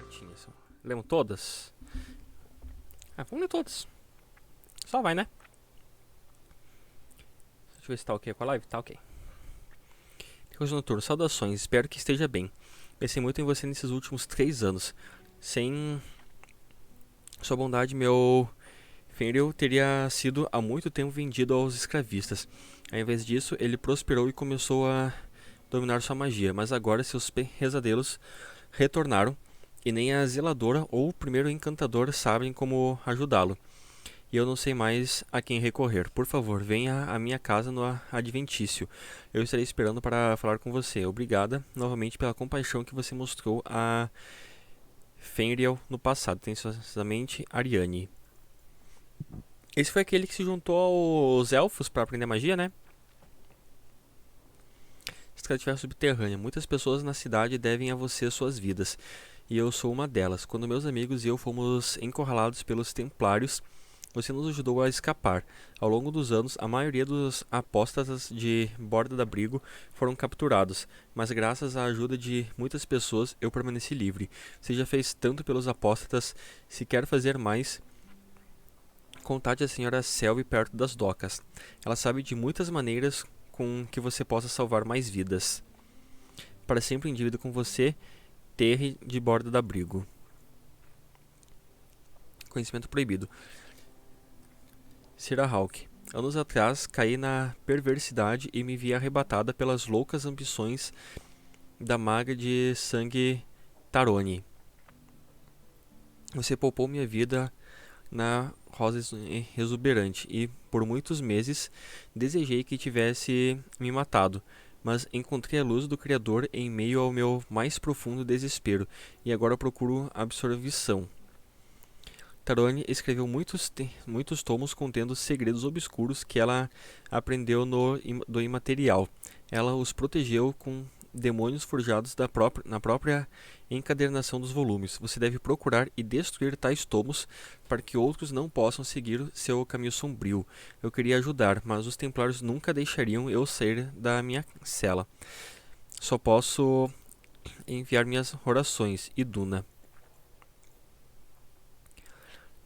cartinhas. Lemos todas? Vamos ler todas. Só vai, né? Deixa eu ver se tá ok com a live. Tá ok. Hoje noturno, saudações. Espero que esteja bem. Pensei muito em você nesses últimos 3 anos. Sem sua bondade, meu Fenrir teria sido há muito tempo vendido aos escravistas. Ao invés disso, ele prosperou e começou a dominar sua magia. Mas agora seus pesadelos retornaram e nem a zeladora ou o primeiro encantador sabem como ajudá-lo. E eu não sei mais a quem recorrer. Por favor, venha à minha casa no adventício. Eu estarei esperando para falar com você. Obrigada novamente pela compaixão que você mostrou a Fenrir no passado. Atenciosamente, Ariane. Esse foi aquele que se juntou aos elfos para aprender magia, né? Estratégia subterrânea. Muitas pessoas na cidade devem a você suas vidas. E eu sou uma delas. Quando meus amigos e eu fomos encurralados pelos templários, você nos ajudou a escapar. Ao longo dos anos, a maioria dos apóstatas de Borda da Abrigo foram capturados, mas graças à ajuda de muitas pessoas, eu permaneci livre. Você já fez tanto pelos apóstatas, se quer fazer mais, contate a senhora Selby perto das docas. Ela sabe de muitas maneiras com que você possa salvar mais vidas. Para sempre em dívida com você, Terry de Borda da Abrigo. Conhecimento proibido. Sira Hawk. Anos atrás, caí na perversidade e me vi arrebatada pelas loucas ambições da maga de sangue Tarone. Você poupou minha vida na rosa exuberante e, por muitos meses, desejei que tivesse me matado, mas encontrei a luz do Criador em meio ao meu mais profundo desespero e agora procuro absolvição. Tarone escreveu muitos tomos contendo segredos obscuros que ela aprendeu do imaterial. Ela os protegeu com demônios forjados na própria encadernação dos volumes. Você deve procurar e destruir tais tomos para que outros não possam seguir seu caminho sombrio. Eu queria ajudar, mas os templários nunca deixariam eu sair da minha cela. Só posso enviar minhas orações. Iduna.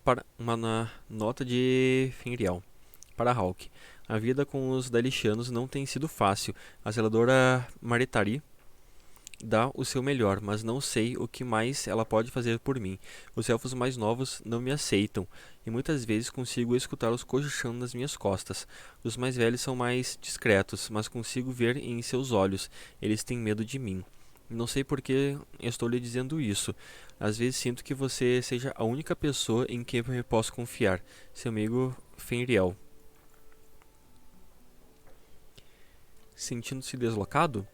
Para uma nota de Fenrir. Para Hawk. A vida com os Dalixianos não tem sido fácil. A zeladora Maretari dá o seu melhor, mas não sei o que mais ela pode fazer por mim. Os elfos mais novos não me aceitam, e muitas vezes consigo escutá-los cochichando nas minhas costas. Os mais velhos são mais discretos, mas consigo ver em seus olhos. Eles têm medo de mim. Não sei por que estou lhe dizendo isso. Às vezes sinto que você seja a única pessoa em quem eu posso confiar. Seu amigo Fenrir. Sentindo-se deslocado?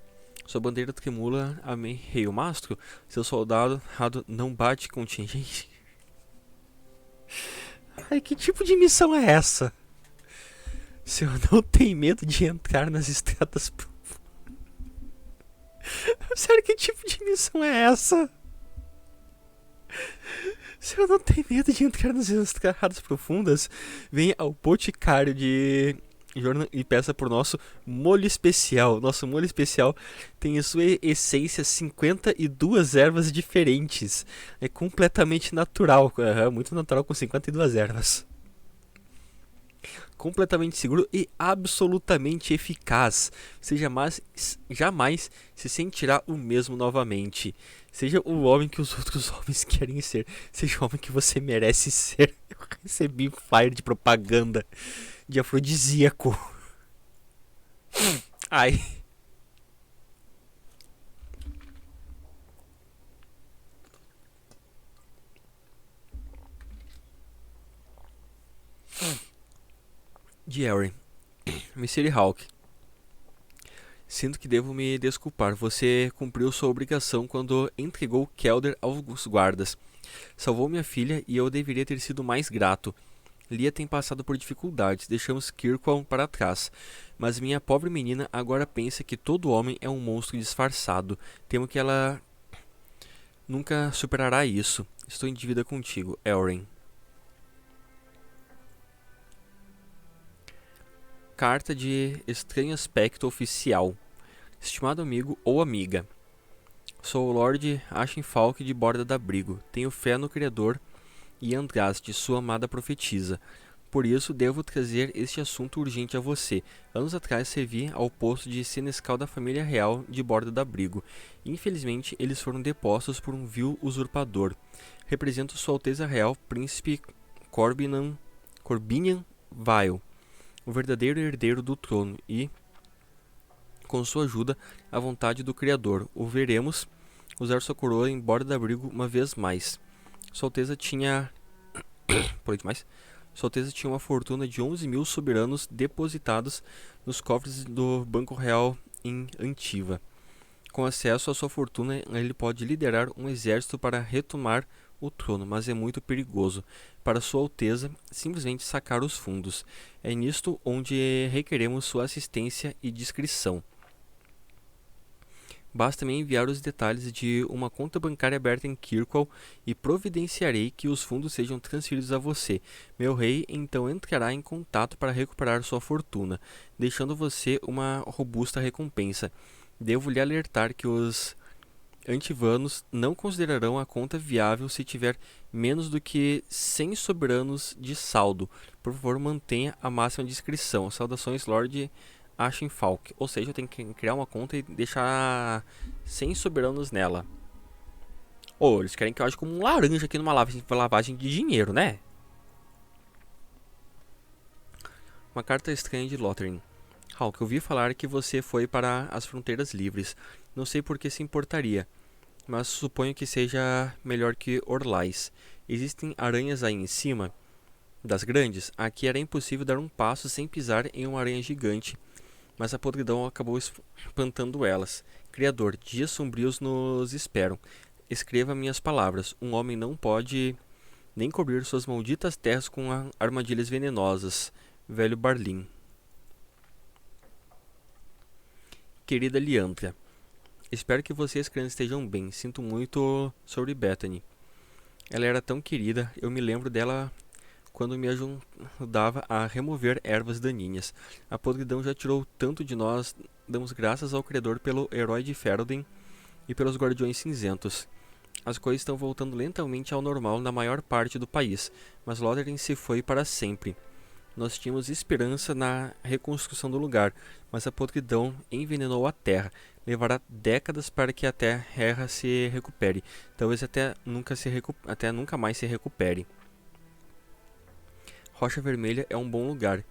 Sua bandeira tremula a meio mastro. Seu soldado não bate contingente. Ai, que tipo de missão é essa? O senhor não tem medo de entrar nas estradas profundas? Sério, que tipo de missão é essa? O senhor não tem medo de entrar nas estradas profundas? Venha ao Boticário de Jordan e peça por nosso molho especial. Nosso molho especial tem em sua essência 52 ervas diferentes. É completamente natural, muito natural, com 52 ervas. Completamente seguro e absolutamente eficaz. Você jamais se sentirá o mesmo novamente. Seja o homem que os outros homens querem ser. Seja o homem que você merece ser. Eu recebi flyer de propaganda de afrodisíaco. Ai. Jerry. Mr. Hawk. Sinto que devo me desculpar. Você cumpriu sua obrigação quando entregou Kelder aos guardas. Salvou minha filha e eu deveria ter sido mais grato. Lia tem passado por dificuldades. Deixamos Kirkwall para trás. Mas minha pobre menina agora pensa que todo homem é um monstro disfarçado. Temo que ela nunca superará isso. Estou em dívida contigo, Elren. Carta de estranho aspecto oficial. Estimado amigo ou amiga, Sou o Lord Ashenfalk de Borda da Abrigo. Tenho fé no Criador e Andraste, sua amada profetisa. Por isso, devo trazer este assunto urgente a você. Anos atrás servi ao posto de senescal da família real de Borda da Abrigo. Infelizmente, eles foram depostos por um vil usurpador. Represento Sua Alteza Real, Príncipe Corbinian Vile, o verdadeiro herdeiro do trono, e, com sua ajuda, a vontade do Criador, o veremos usar sua coroa em Borda da Abrigo uma vez mais. Sua Alteza tinha... Sua Alteza tinha uma fortuna de 11.000 soberanos depositados nos cofres do Banco Real em Antiva. Com acesso à sua fortuna, ele pode liderar um exército para retomar o trono, mas é muito perigoso para Sua Alteza simplesmente sacar os fundos. É nisto onde requeremos sua assistência e discrição. Basta me enviar os detalhes de uma conta bancária aberta em Kirkwall e providenciarei que os fundos sejam transferidos a você. Meu rei então entrará em contato para recuperar sua fortuna, deixando você uma robusta recompensa. Devo lhe alertar que os antivanos não considerarão a conta viável se tiver menos do que 100 soberanos de saldo. Por favor, mantenha a máxima discrição. Saudações, Lord Ashenfalk. Ou seja, eu tenho que criar uma conta e deixar 100 soberanos nela. Ou eles querem que eu ache como um laranja aqui numa lavagem de dinheiro, né? Uma carta estranha de Lothrin. Hawk, ouvi falar que você foi para as fronteiras livres. Não sei por que se importaria, mas suponho que seja melhor que Orlais. Existem aranhas aí em cima? Das grandes? Aqui era impossível dar um passo sem pisar em uma aranha gigante, mas a podridão acabou espantando elas. Criador, dias sombrios nos esperam. Escreva minhas palavras. Um homem não pode nem cobrir suas malditas terras com armadilhas venenosas. Velho Barlim. Querida Liandra, espero que você e as crianças estejam bem. Sinto muito sobre Bethany. Ela era tão querida, eu me lembro dela quando me ajudava a remover ervas daninhas. A podridão já tirou tanto de nós, damos graças ao Criador pelo herói de Ferelden e pelos Guardiões Cinzentos. As coisas estão voltando lentamente ao normal na maior parte do país, mas Lothrin se foi para sempre. Nós tínhamos esperança na reconstrução do lugar, mas a podridão envenenou a terra. Levará décadas para que a terra se recupere, talvez até nunca mais se recupere. Rocha Vermelha é um bom lugar,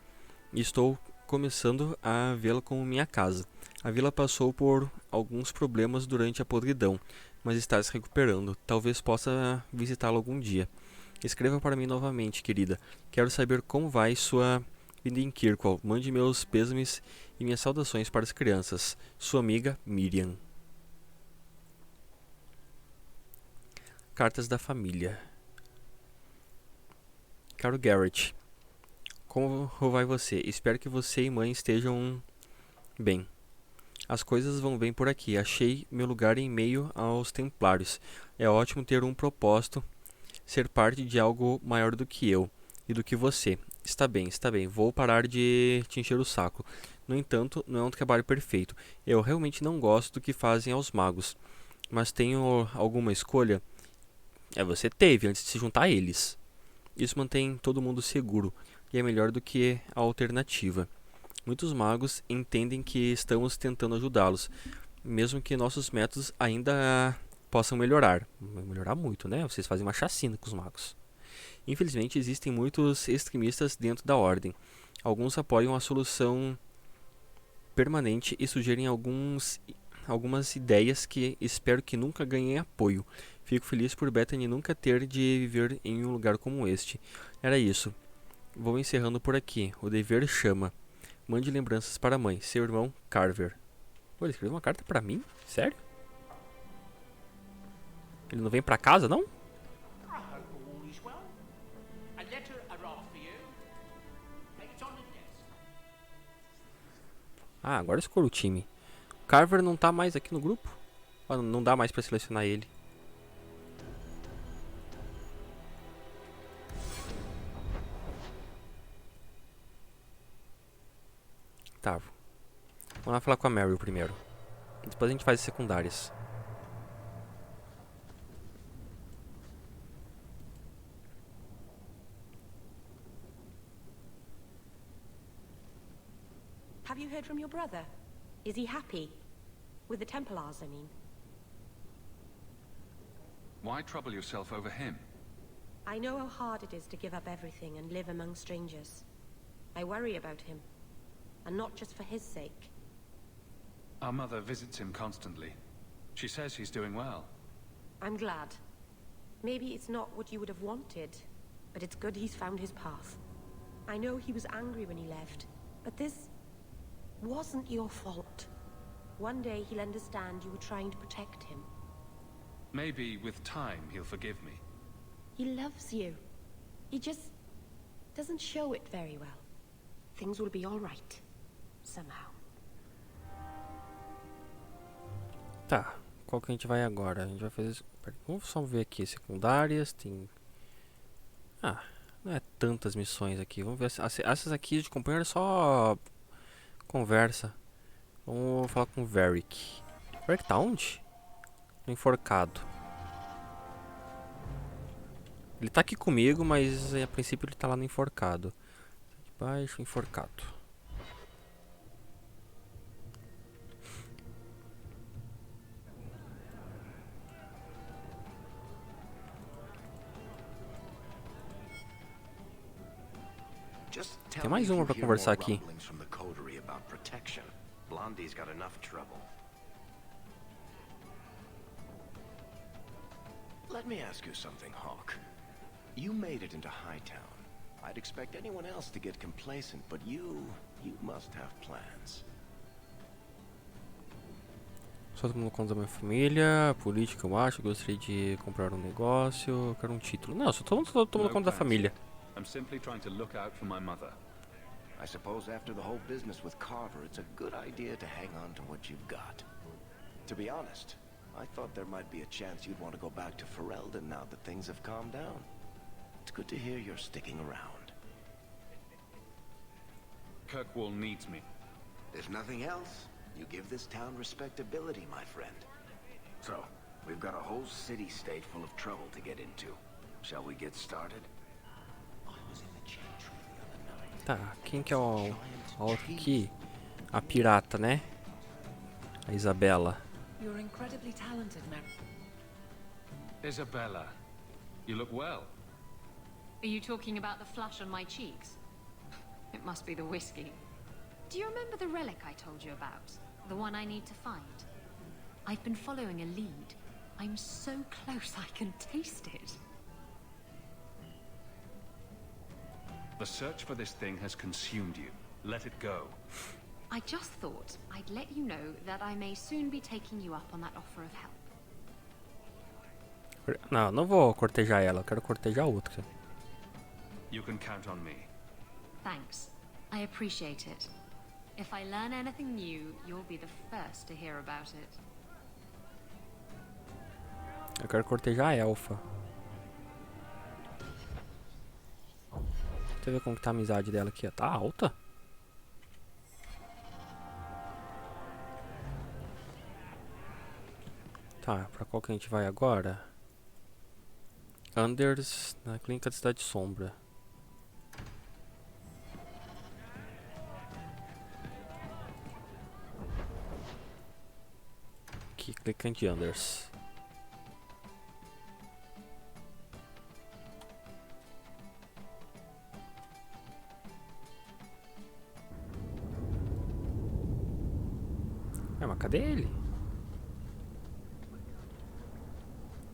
e estou começando a vê-la como minha casa. A vila passou por alguns problemas durante a podridão, mas está se recuperando. Talvez possa visitá-la algum dia. Escreva para mim novamente, querida. Quero saber como vai sua vida em Kirkwall. Mande meus pêsames e minhas saudações para as crianças. Sua amiga Miriam. Cartas da família. Caro Garrett, como vai você? Espero que você e mãe estejam bem. As coisas vão bem por aqui. Achei meu lugar em meio aos templários. É ótimo ter um propósito, ser parte de algo maior do que eu e do que você. Está bem, está bem. Vou parar de te encher o saco. No entanto, não é um trabalho perfeito. Eu realmente não gosto do que fazem aos magos. Mas tenho alguma escolha? Você teve antes de se juntar a eles. Isso mantém todo mundo seguro e é melhor do que a alternativa. Muitos magos entendem que estamos tentando ajudá-los, mesmo que nossos métodos ainda possam melhorar. Melhorar muito, né? Vocês fazem uma chacina com os magos. Infelizmente, existem muitos extremistas dentro da ordem. Alguns apoiam a solução permanente e sugerem algumas ideias que espero que nunca ganhem apoio. Fico feliz por Bethany nunca ter de viver em um lugar como este. Era isso. Vou encerrando por aqui. O dever chama. Mande lembranças para a mãe. Seu irmão, Carver. Pô, ele escreveu uma carta pra mim? Sério? Ele não vem pra casa, não? Ah, agora escolha o time. Carver não tá mais aqui no grupo? Ah, não dá mais pra selecionar ele. Tá. Vamos lá falar com a Meryl primeiro. Depois a gente faz as secundárias. heard from your brother? Is he happy? With the Templars, I mean. Why trouble yourself over him? I know how hard it is to give up everything and live among strangers. I worry about him. And not just for his sake. Our mother visits him constantly. She says he's doing well. I'm glad. Maybe it's not what you would have wanted, but it's good he's found his path. I know he was angry when he left, but this wasn't your fault. One day he'll understand you were trying to protect him. Maybe with time he'll forgive me. He loves you. He just doesn't show it very well. Things will be all right. Somehow. Tá, qual que a gente vai agora? A gente vai fazer... Vamos só ver aqui, secundárias, tem... Ah, não é tantas missões aqui. Vamos ver, essas aqui de companheiro é só conversa. Vamos falar com o Varric. Varric tá onde? No enforcado. Ele tá aqui comigo, mas a princípio ele tá lá no enforcado. De baixo, enforcado. Tem mais uma pra conversar aqui. Let me ask you something, Hawk. You made it into Hightown. I'd expect anyone else to get complacent, but you must have plans. Só todo mundo conta da minha família, política eu acho, gostaria de comprar um negócio, quero um título. Não, só todo mundo tomando conta da família. I'm simply trying to look out for my mother. I suppose after the whole business with Carver, it's a good idea to hang on to what you've got. To be honest, I thought there might be a chance you'd want to go back to Ferelden now that things have calmed down. It's good to hear you're sticking around. Kirkwall needs me. If nothing else, you give this town respectability, my friend. So, we've got a whole city-state full of trouble to get into. Shall we get started? Tá, quem que é o outro aqui? A pirata, né? A Isabela. You're incredibly talented, Isabella, you look well. Are you talking about the flush on my cheeks? It must be the whiskey. Do you remember the relic I told you about? The one I need to find? I've been following a lead. I'm so close I can taste it. The search for this thing has consumed you. Let it go. I just thought I'd let you know that I may soon be taking you up on that offer of help. Não, não vou cortejar ela, eu quero cortejar outra. You can count on me. Thanks. I appreciate it. If I learn anything new, you'll be the first to hear about it. Eu quero cortejar a elfa. Deixa eu ver como que tá a amizade dela aqui. Tá alta? Tá, pra qual que a gente vai agora? Anders, na clínica de Cidade Sombra. Aqui, clicante de Anders. Mas cadê ele?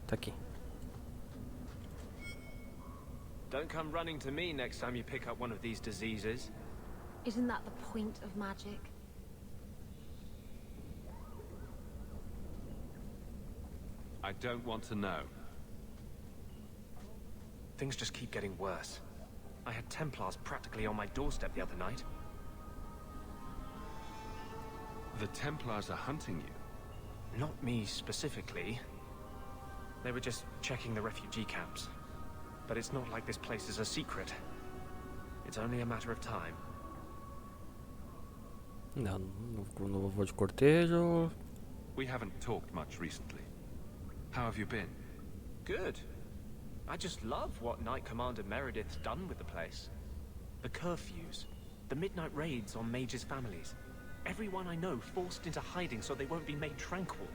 Tá aqui. Don't come running to me next time you pick up one of these diseases. Isn't that the point of magic? I don't want to know. Things just keep getting worse. I had Templars practically on my doorstep the other night. The Templars are hunting you. Not me specifically. They were just checking the refugee camps. But it's not like this place is a secret. It's only a matter of time. Não, não vou de cortejo. We haven't talked much recently. How have you been? Good. I just love what Knight Commander Meredith's done with the place. The curfews, the midnight raids on mages' families. Everyone I know forced into hiding so they won't be made tranquil.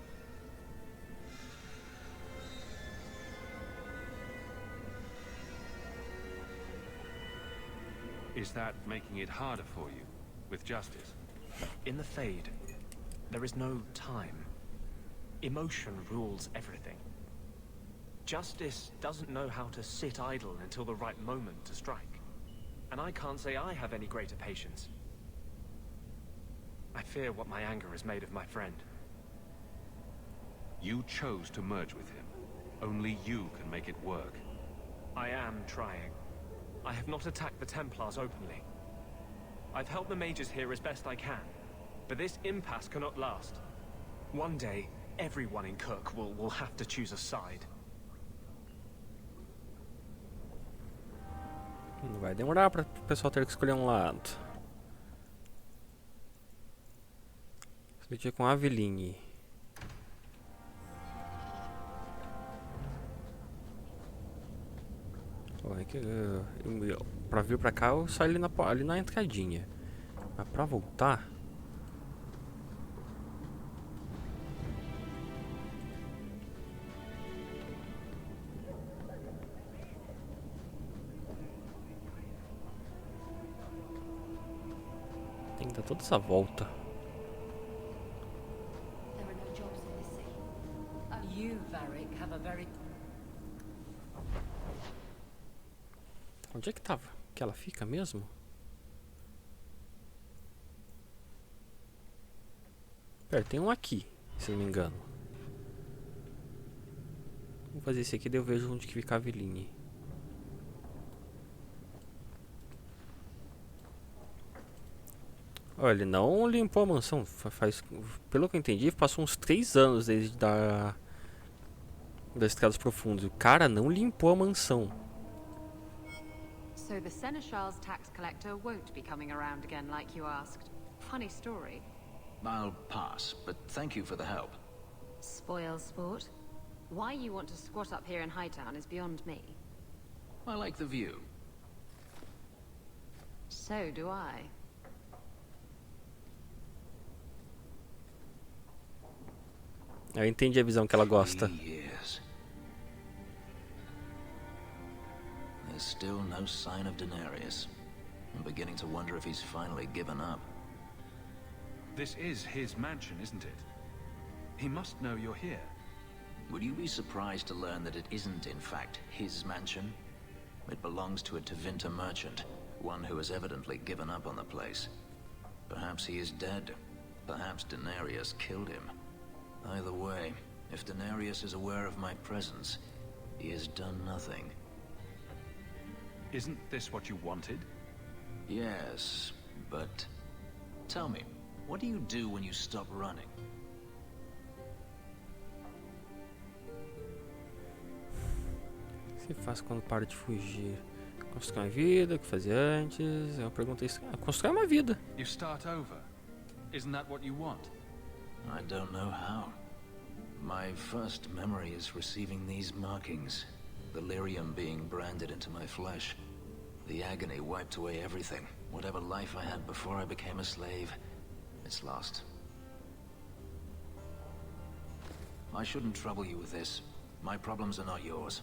Is that making it harder for you, with justice? In the Fade, there is no time. Emotion rules everything. Justice doesn't know how to sit idle until the right moment to strike. And I can't say I have any greater patience. I fear what my anger has made of my friend. You chose to merge with him. Only you can make it work. I am trying. I have not attacked the Templars openly. I've helped the mages here as best I can, but this impasse cannot last. One day, everyone in Kirk will have to choose a side. Vai demorar para o pessoal ter que escolher um lado. Discutir com a Aveline. Pra vir pra cá eu saio ali na entradinha. Mas pra voltar... tem que dar toda essa volta. There are no jobs in this city. You, Varric, have a very... Onde é que tava? Que ela fica mesmo? Pera, tem um aqui, se não me engano. Vou fazer esse aqui, daí eu vejo onde que fica a Aveline. Olha, ele não limpou a mansão. Pelo que eu entendi, passou uns 3 anos desde das Estradas Profundas. O cara não limpou a mansão. So the Seneschal's tax collector won't be coming around again like you asked. Funny story. I'll pass, but thank you for the help. Spoil sport. Why you want to squat up here in Hightown is beyond me. I like the view. So do I. Eu entendi a visão que ela gosta. 3 years. There's still no sign of Daenerys. I'm beginning to wonder if he's finally given up. This is his mansion, isn't it? He must know you're here. Would you be surprised to learn that it isn't, in fact, his mansion? It belongs to a Tevinter merchant, one who has evidently given up on the place. Perhaps he is dead. Perhaps Daenerys killed him. Either way, if Daenerys is aware of my presence, he has done nothing. Isn't this what you wanted? Yes, but... Tell me, what do you do when you stop running? O que você faz quando para de fugir? Construir uma vida, o que fazia antes? Eu perguntei isso. Construir uma vida. You start over. Isn't that what you want? I don't know how. My first memory is receiving these markings. The lyrium being branded into my flesh. The agony wiped away everything. Whatever life I had before I became a slave, it's lost. I shouldn't trouble you with this. My problems are not yours.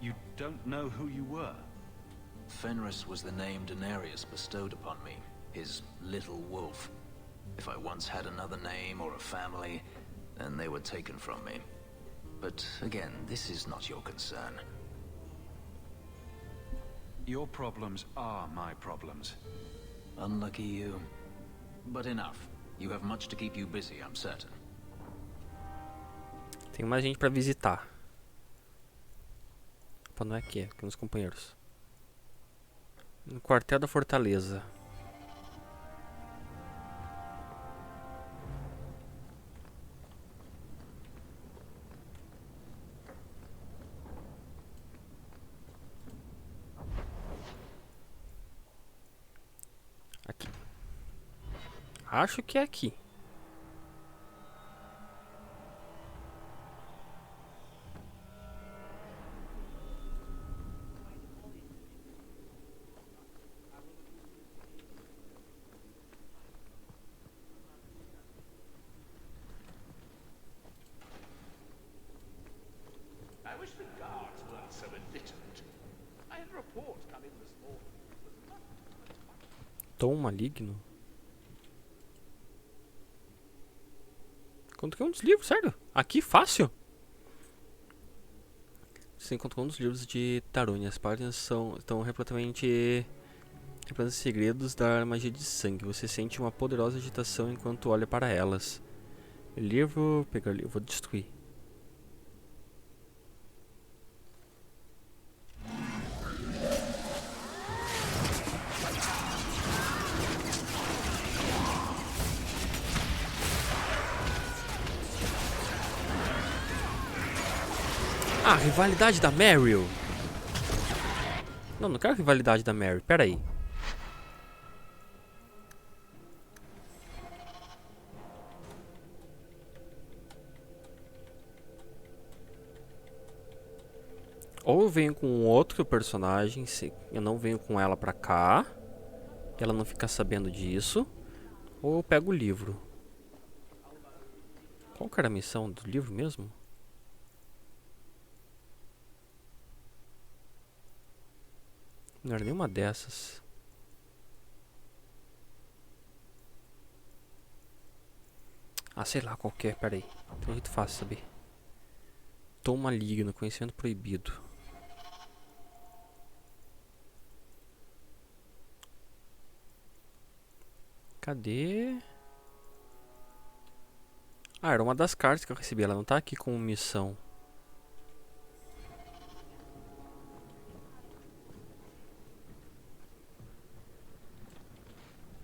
You don't know who you were? Fenris was the name Daenerys bestowed upon me. His little wolf. If I once had another name or a family, then they were taken from me. But again, this is not your concern. Your problems are my problems. Unlucky you. But enough. You have much to keep you busy, I'm certain. Tem mais gente pra visitar. Opa, não é aqui, é aqui nos companheiros. No quartel da Fortaleza. Aqui. Acho que é aqui. Tom maligno? Encontrei um dos livros, sério? Aqui, fácil? Você encontrou um dos livros de Tarune. As páginas estão repletamente de segredos da magia de sangue. Você sente uma poderosa agitação enquanto olha para elas. O livro... Pegar o livro, vou destruir. Ah, rivalidade da Meryl. Não quero rivalidade da Meryl. Pera aí. Ou eu venho com outro personagem, se eu não venho com ela pra cá, e ela não fica sabendo disso, ou eu pego o livro. Qual que era a missão do livro mesmo? Não era nenhuma dessas. Ah, sei lá qual que é, pera aí. Tem um jeito fácil de saber. Tom maligno, conhecimento proibido. Cadê? Ah, era uma das cartas que eu recebi. Ela não tá aqui como missão.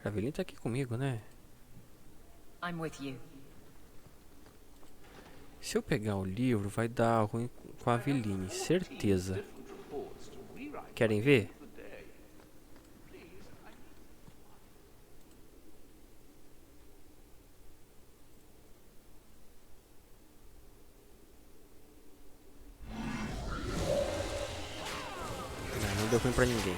A Evelyn tá aqui comigo, né? I'm with you. Se eu pegar o livro, vai dar ruim com a Evelyn, certeza. Querem ver? Não deu ruim pra ninguém.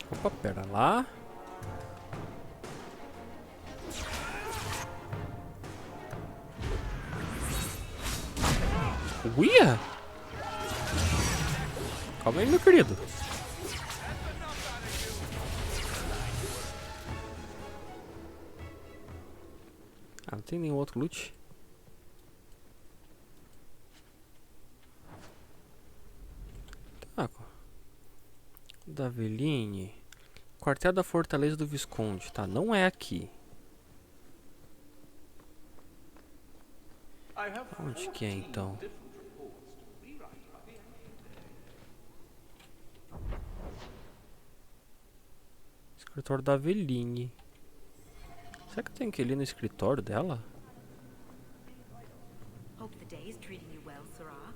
Opa, pera lá. Uia! Calma aí, meu querido. Ah, não tem nenhum outro loot. Tá. Da Aveline. Quartel da Fortaleza do Visconde. Tá, não é aqui. Onde que é então? Escritório da Aveline. Será que eu tenho que ir ali no escritório dela? Hope the day is treating you well, Sarah.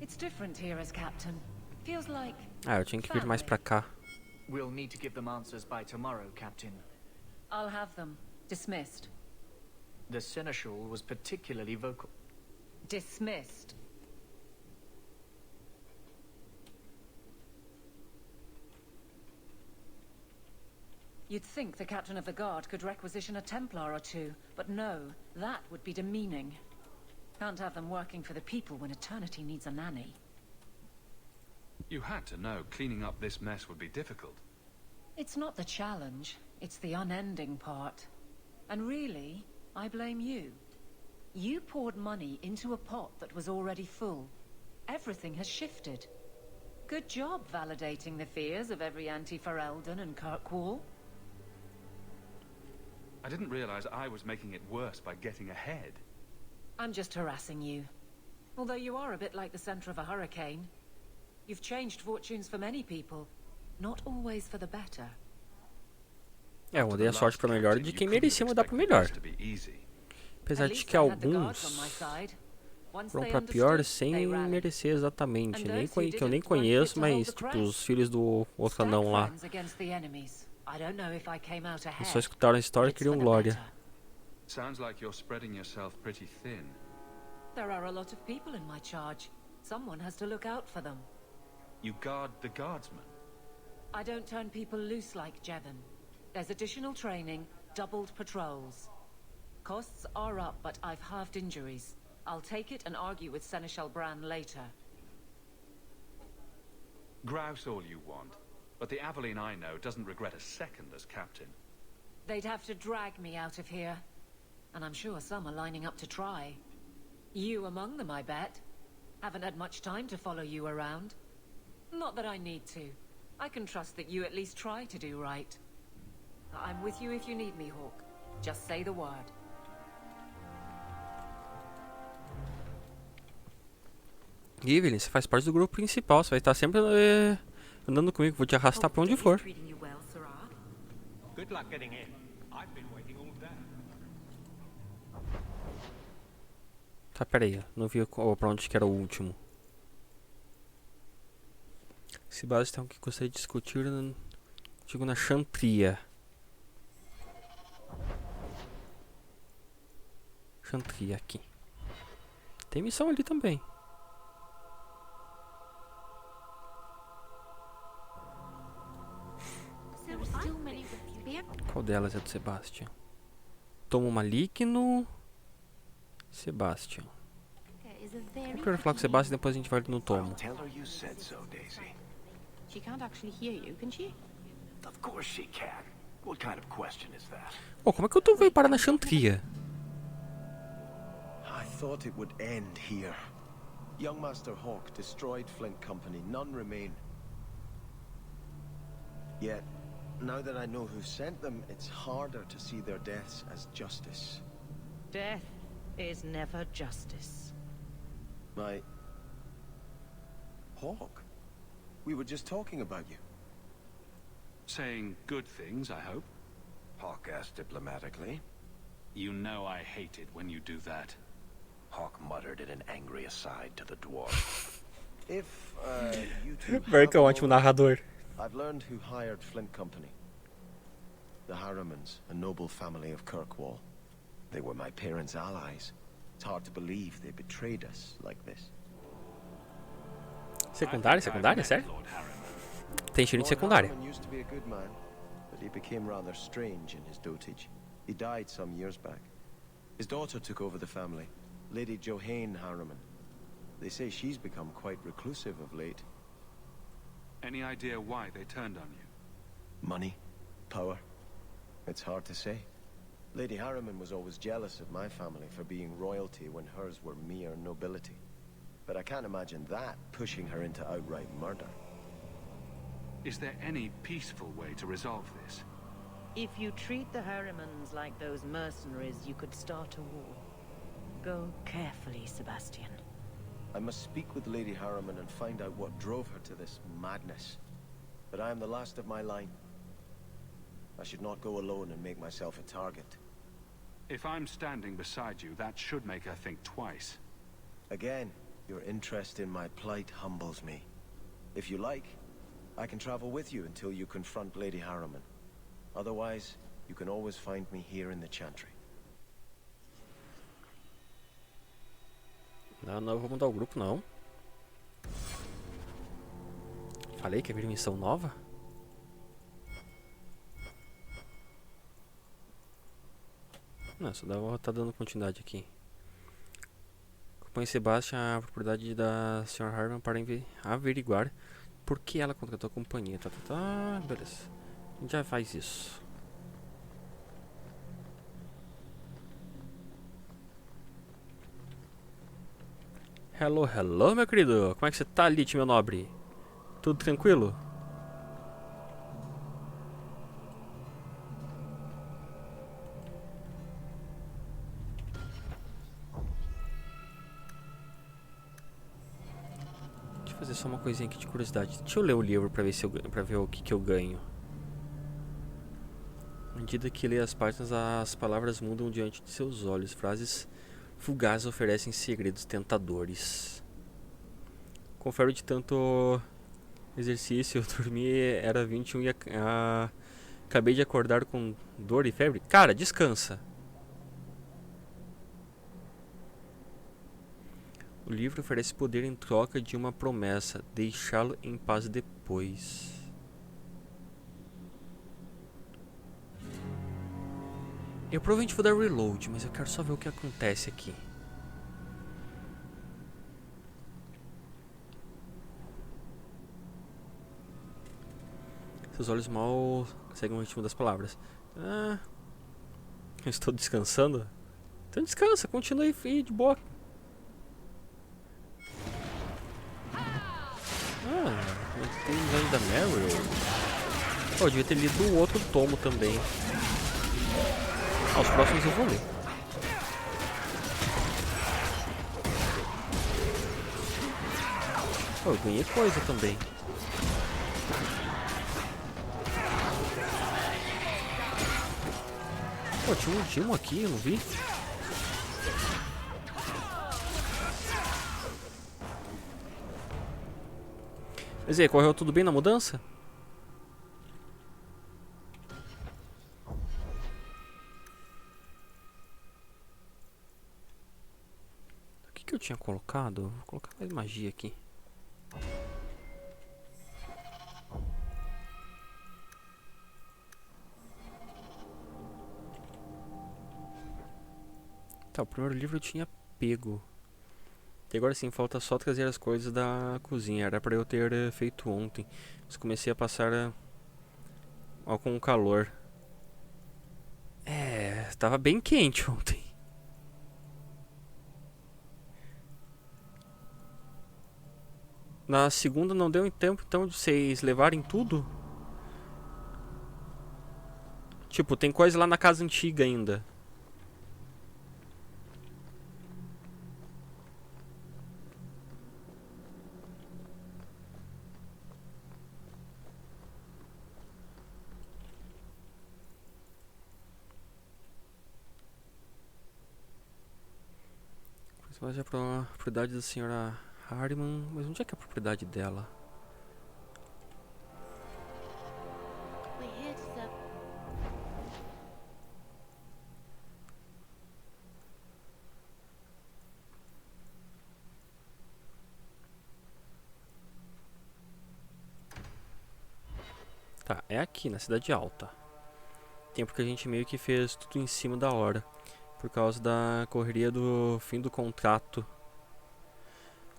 It's different here as captain. Feels like Ah, eu tinha que vir mais pra cá. We'll need to give them answers by tomorrow, Captain. I'll have them dismissed. The Seneschal was particularly vocal. Dismissed. You'd think the captain of the guard could requisition a Templar or two, but no, that would be demeaning. Can't have them working for the people when eternity needs a nanny. You had to know cleaning up this mess would be difficult. It's not the challenge, it's the unending part. And really, I blame you. You poured money into a pot that was already full. Everything has shifted. Good job validating the fears of every anti-Ferelden and Kirkwall. I didn't realize I was making it worse by getting ahead. I'm just harassing you. Although you are a bit like the center of a hurricane. You've changed fortunes for many people, not always for the better. É, eu mudei a sorte pra melhor de quem merecia mudar pra melhor. Apesar de que alguns foram pra pior sem merecer exatamente. Que eu nem conheço, mas tipo os filhos do outro anão lá. Eles só escutaram a história e queriam glória. Sounds like you're spreading yourself pretty thin. There are a lot of people in my charge. Someone has to look out for them. You guard the guardsmen. I don't turn people loose like Jevon. There's additional training, doubled patrols. Costs are up, but I've halved injuries. I'll take it and argue with Seneschal Bran later. Grouse all you want, but the Aveline I know doesn't regret a second as captain. They'd have to drag me out of here. And I'm sure some are lining up to try. You among them, I bet. Haven't had much time to follow you around. Not that I need to. I can trust that you at least try to do right. I'm with you if you need me, Hawk. Just say the word. E Evelyn, você faz parte do grupo principal. Você vai estar sempre andando comigo. Vou te arrastar pra onde for. Good luck getting in. I've been waiting all day. Tá, pera aí. Não vi pra onde que era o último. Se base tem o que gostaria de discutir digo na Chantria. Chantria aqui. Tem missão ali também. Qual delas é do Sebastian? Tomo maligno. Sebastian. Eu quero falar com o Sebastian e depois a gente vai no tomo. Tell her you said so, Daisy. She can't actually hear you, can she? Of course she can. What kind of question is that? Oh, como é que eu tô veio parar na Chantria? I thought it would end here. Young Master Hawk destroyed Flint Company. None remain. Yet, now that I know who sent them, it's harder to see their deaths as justice. Death is never justice. My... Hawk? We were just talking about you. Saying good things, I hope. Hawk asked diplomatically. You know I hate it when you do that. Hawk muttered in an angry aside to the dwarf. If, you two Very have ótimo narrador. I've learned who hired Flint Company. The Harrimans, a noble family of Kirkwall. They were my parents' allies. It's hard to believe they betrayed us like this. Secundária? Secundária? Sério? Lord Harriman. Tem cheirinho de Lord secundária. Harriman used to be a good man, but he became rather strange in his dotage. He died some years back. His daughter took over the family, Lady Johanne Harriman. They say she's become quite reclusive of late. Any idea why they turned on you? Money? Power? It's hard to say. Lady Harriman was always jealous of my family for being royalty when hers were mere nobility. But I can't imagine that pushing her into outright murder. Is there any peaceful way to resolve this? If you treat the Harrimans like those mercenaries, you could start a war. Go carefully, Sebastian. I must speak with Lady Harriman and find out what drove her to this madness. But I am the last of my line. I should not go alone and make myself a target. If I'm standing beside you, that should make her think twice. Again, your interest in my plight humbles me. If you like, I can travel with you until you confront Lady Harriman. Otherwise, you can always find me here in the Chantry. Não, eu vou mudar o grupo, não. Falei que ia vir missão nova? Não, só tá dando continuidade aqui. Acompanhe Sebastian a propriedade da Sra. Harriman para averiguar por que ela contratou a companhia. Beleza. A gente já faz isso. Hello, hello, meu querido. Como é que você tá, Lich, meu nobre? Tudo tranquilo? Deixa eu fazer só uma coisinha aqui de curiosidade. Deixa eu ler o livro pra ver, pra ver o que eu ganho. À medida que lê as páginas, as palavras mudam diante de seus olhos. Frases fugazes oferecem segredos tentadores. Confere de tanto exercício, eu dormi, era 21 e acabei de acordar com dor e febre. Cara, descansa. O livro oferece poder em troca de uma promessa, deixá-lo em paz depois. Eu provavelmente vou dar reload, mas eu quero só ver o que acontece aqui. Seus olhos mal seguem o ritmo das palavras. Ah, eu estou descansando? Então descansa, continua aí de boa. Tem inveja da Meryl. Oh, eu devia ter lido o outro tomo também. Os próximos eu vou ler. Eu ganhei coisa também. Tinha um Dimo aqui, eu não vi. Mas e aí, correu tudo bem na mudança? O que eu tinha colocado? Vou colocar mais magia aqui. Tá, o primeiro livro eu tinha pego. E agora sim, falta só trazer as coisas da cozinha. Era pra eu ter feito ontem. Mas comecei a passar com calor. Tava bem quente ontem. Na segunda não deu tempo então de vocês levarem tudo? Tipo, tem coisa lá na casa antiga ainda. Mas é a propriedade da senhora Harriman. Mas onde é que é a propriedade dela? Tá, é aqui na Cidade Alta. Tempo que a gente meio que fez tudo em cima da hora. Por causa da correria do fim do contrato.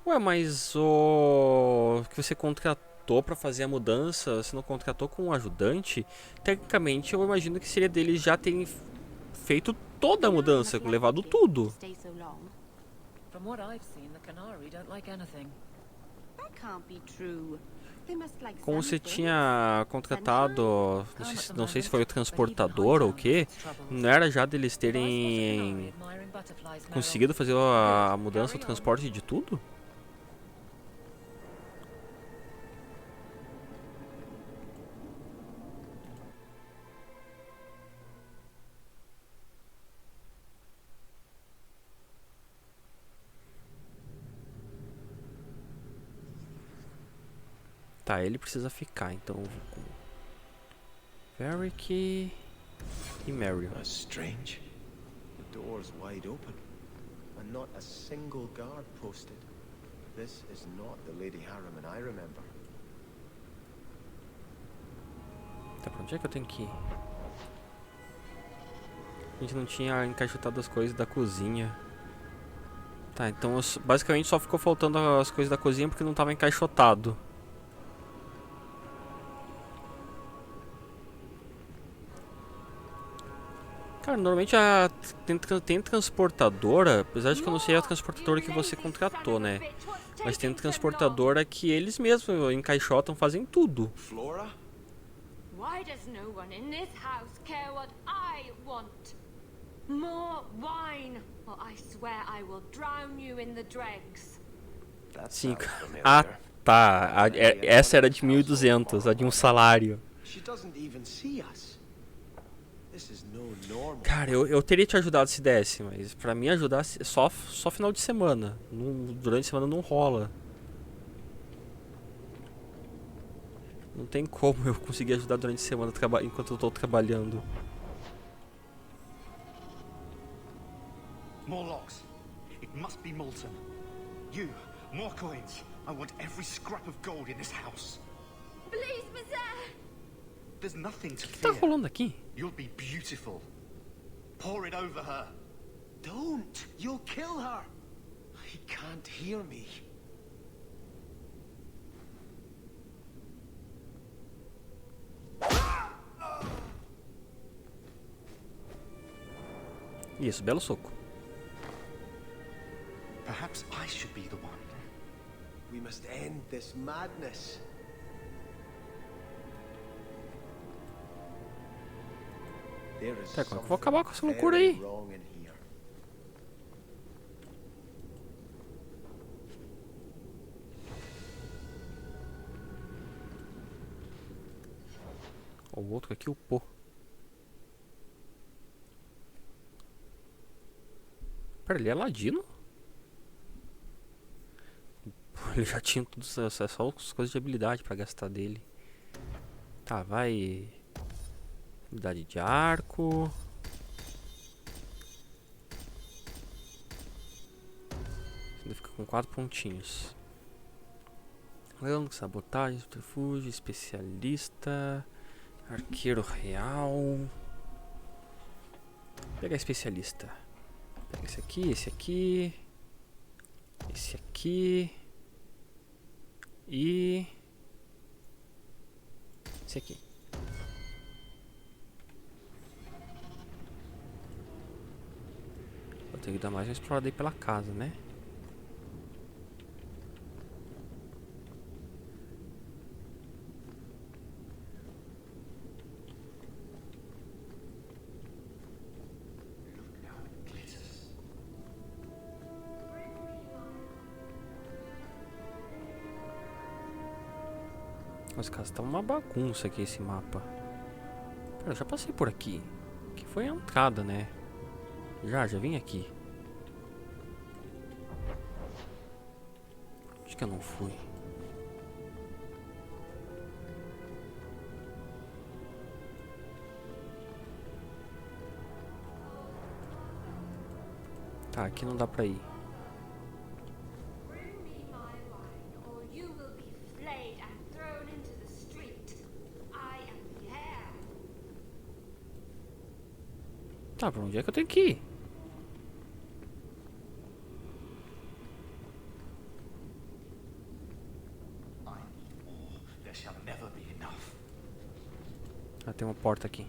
Ué, mas o que você contratou pra fazer a mudança, você não contratou com um ajudante? Tecnicamente eu imagino que seria deles já terem feito toda a mudança, levado tudo. From what I've seen, the Canary don't like anything. That can't be true. They must like Como você something. tinha contratado, não sei se foi o transportador ou o que, não era já deles terem conseguido fazer a mudança, o transporte de tudo? Tá, ele precisa ficar, então eu vou com Varric e Marion. That's strange. The door's wide open, and not a single guard posted. This is not the Lady Harriman I remember. Tá, pra onde é que eu tenho que ir? A gente não tinha encaixotado as coisas da cozinha. Tá, então basicamente só ficou faltando as coisas da cozinha porque não tava encaixotado. Cara, normalmente tem transportadora, apesar de que eu não sei a transportadora que você contratou, né? Mas tem transportadora que eles mesmos encaixotam, fazem tudo. Flora? Why does no one in this house care what I want? More wine, or I swear I will drown you in the dregs. That Sim. sounds familiar. Ah, tá. Essa era de 1.200, a de um salário. She doesn't even see us. This is no normal. Cara, eu teria te ajudado se desse, mas pra mim ajudar só final de semana. Durante a semana não rola. Não tem como eu conseguir ajudar durante a semana enquanto eu tô trabalhando. More locks. It must be molten. You, more coins. I want every scrap of gold in this house. Please, Monsieur! There's nothing to O que tá fear. rolando aqui? You'll be beautiful. pour it over her. Don't! You'll kill her! He can't hear me. Isso, belo soco. Perhaps I should be the one. We must end this madness. There is Tá, como é que eu vou acabar com essa loucura aí? wrong in here. Ó, o outro aqui, o pô. Pera, ele é ladino? Ele já tinha tudo, só as coisas de habilidade pra gastar dele. Tá, vai. Habilidade de arco. Ainda fica com 4 pontinhos. Leão, sabotagem, subterfúgio, especialista, arqueiro real. Vou pegar especialista. Pega esse aqui, esse aqui. Esse aqui. E esse aqui. Vou ter que dar mais uma explorada aí pela casa, né? Nossa, cara, tá uma bagunça aqui esse mapa. Pera, eu já passei por aqui. Aqui foi a entrada, né? Já vim aqui. Acho que eu não fui. Tá, aqui não dá pra ir. Tá, pra onde é que eu tenho que ir? Ah, tem uma porta aqui.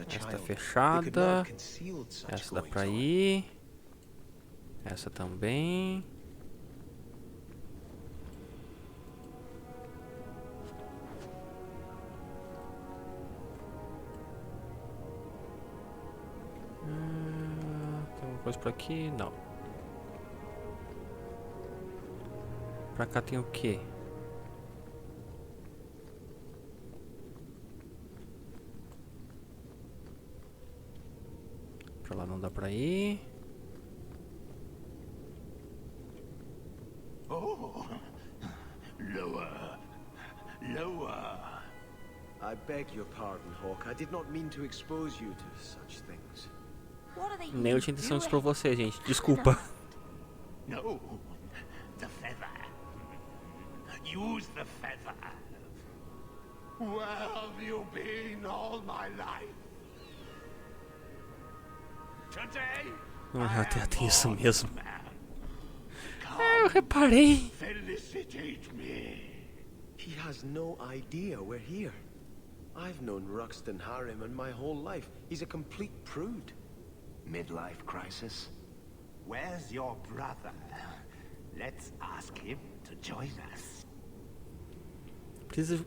Essa tá fechada. Essa dá pra ir. Essa também. Tem alguma coisa por aqui? Não. Pra cá tem o quê? Pra lá não dá pra ir. Oh, lower, lower. I beg your pardon, Hawk. I did not mean to expose you to such things. Nem eu tinha intenção de expor você, gente. Desculpa. No, the feather. Use the feather. Where have you been all my life? Today, Até tem isso mesmo. É, eu reparei. felicitate me. He has no idea we're here. I've known Ruxton Harriman my whole life. He's a complete prude. Midlife crisis. Where's your brother? Let's ask him to join us. Precisa...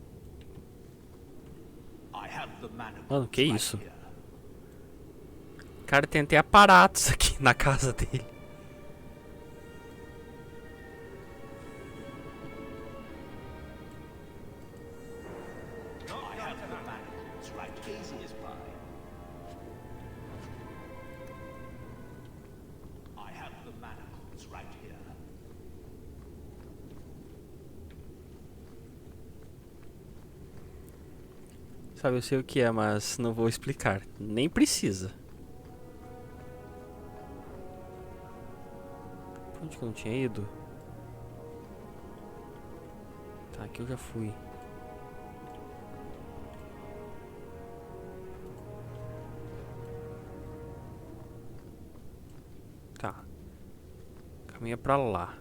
I have the manacles Mano, que right isso? here. Cara, tem até aparatos aqui na casa dele. I have the manacles right here. Easy as pie. I have the manacles right here. Sabe, eu sei o que é, mas não vou explicar. Nem precisa. Pra onde que eu não tinha ido? Tá, aqui eu já fui. Tá. Caminha pra lá.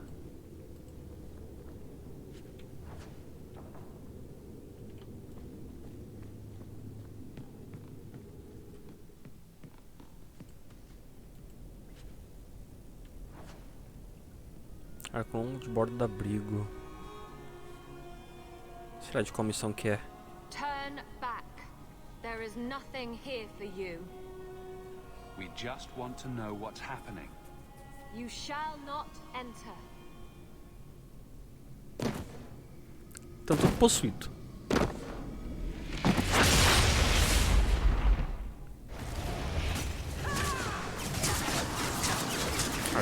Arco longo de bordo do abrigo. Será de qual missão que é? Turn back. There is nothing here for you. We just want to know what's happening. You shall not enter. Estão tudo possuído.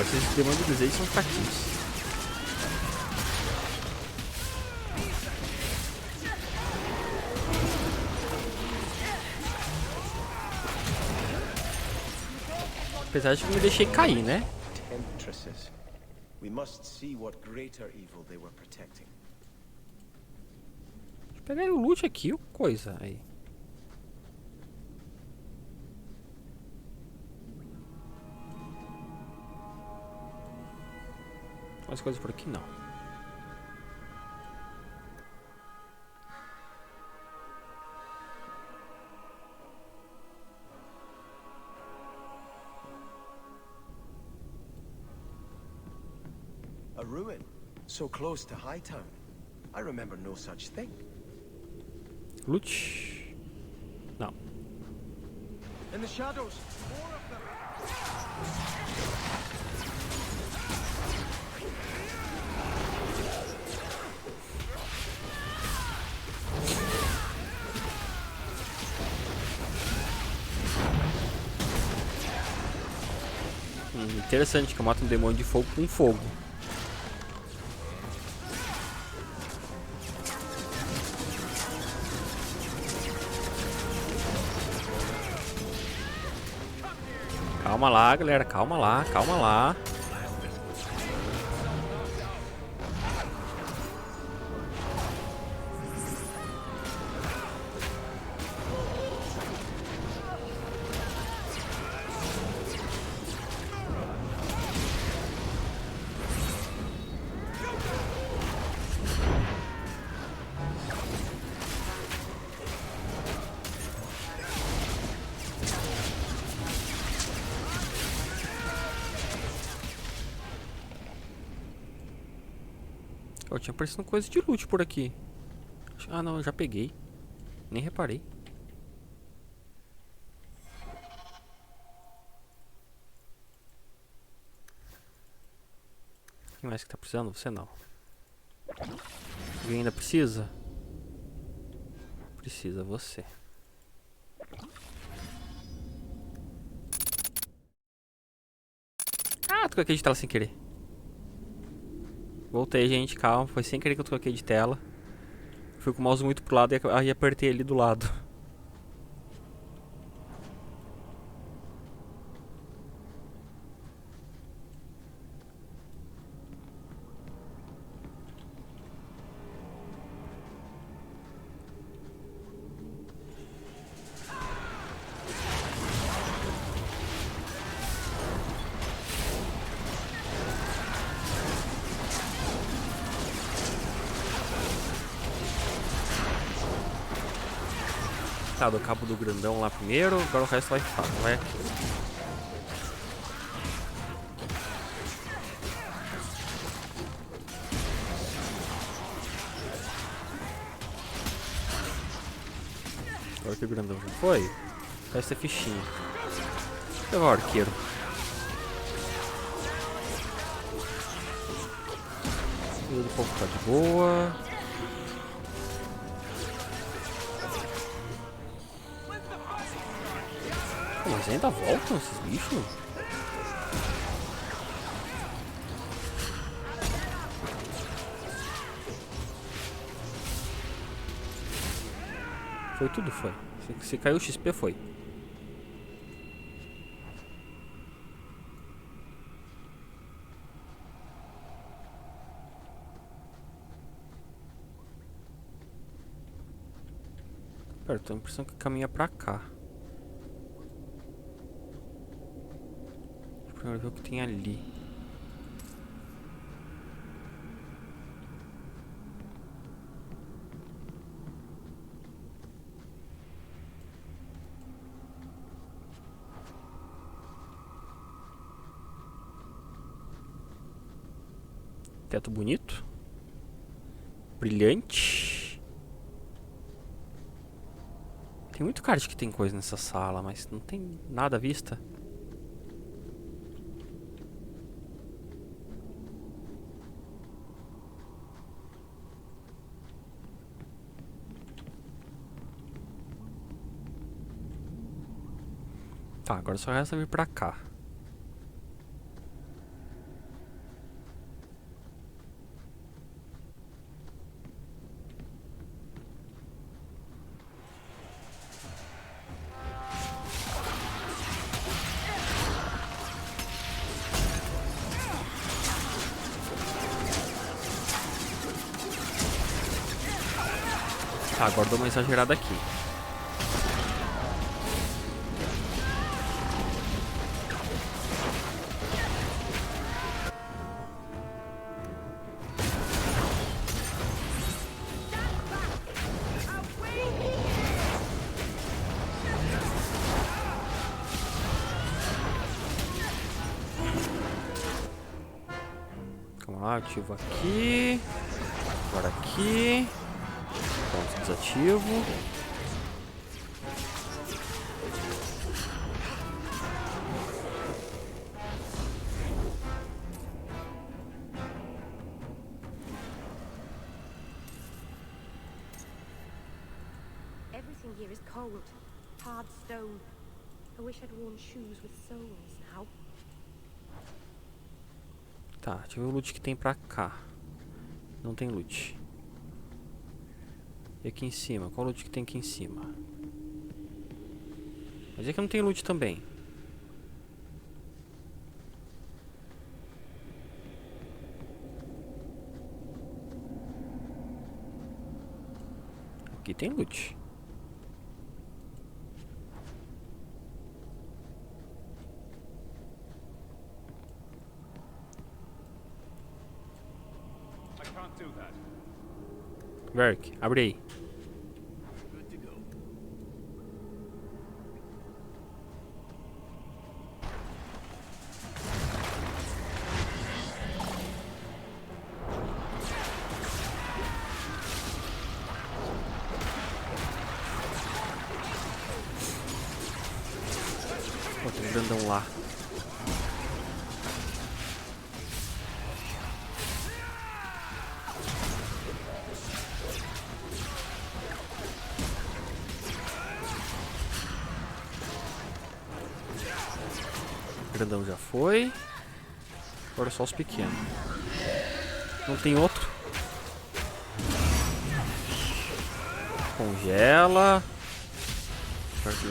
Esses demônios aí são fraquinhos. Apesar de que me deixei cair, né? Temptresses. We must see what greater evil they were protecting. Deixa eu pegar o loot aqui, coisa aí. Mais coisas por aqui não. A ruin, so close to Hightown. I remember no such thing. Loot? Não. In the shadows, more of them. Interessante que eu mato um demônio de fogo com fogo. Calma lá, galera, calma lá, calma lá. Eu tinha aparecido coisa de loot por aqui. Ah não, eu já peguei. Nem reparei. Quem mais que tá precisando? Você não. Alguém ainda precisa? Precisa, você. Ah, troquei de tela sem querer. Voltei, gente, calma. Foi sem querer que eu troquei de tela. Fui com o mouse muito pro lado e aí apertei ali do lado. Tá, do cabo do grandão lá primeiro, agora o resto vai aqui. Agora que o grandão já foi, o resto é fichinha. Vou pegar o arqueiro. O do fogo tá de boa. Mas ainda voltam esses bichos? Foi tudo, foi. Se caiu o XP, foi. Pera, eu tenho a impressão que caminha pra cá. Primeiro ver o que tem ali. Teto bonito. Brilhante. Tem muito cara de que tem coisa nessa sala, mas não tem nada à vista. Tá, agora só resta vir pra cá. Tá, agora dou uma exagerada aqui. Vamos lá, ativo aqui. Agora aqui. Pronto, desativo. Everything here is cold, hard stone. I wish I'd worn shoes with soles now. Tá, deixa eu ver o loot que tem pra cá. Não tem loot. E aqui em cima? Qual loot que tem aqui em cima? Mas é que não tem loot também. Aqui tem loot. Verk, abre aí. Pô, tem um grandão lá. O grandão já foi. Agora só os pequenos. Não tem outro. Congela.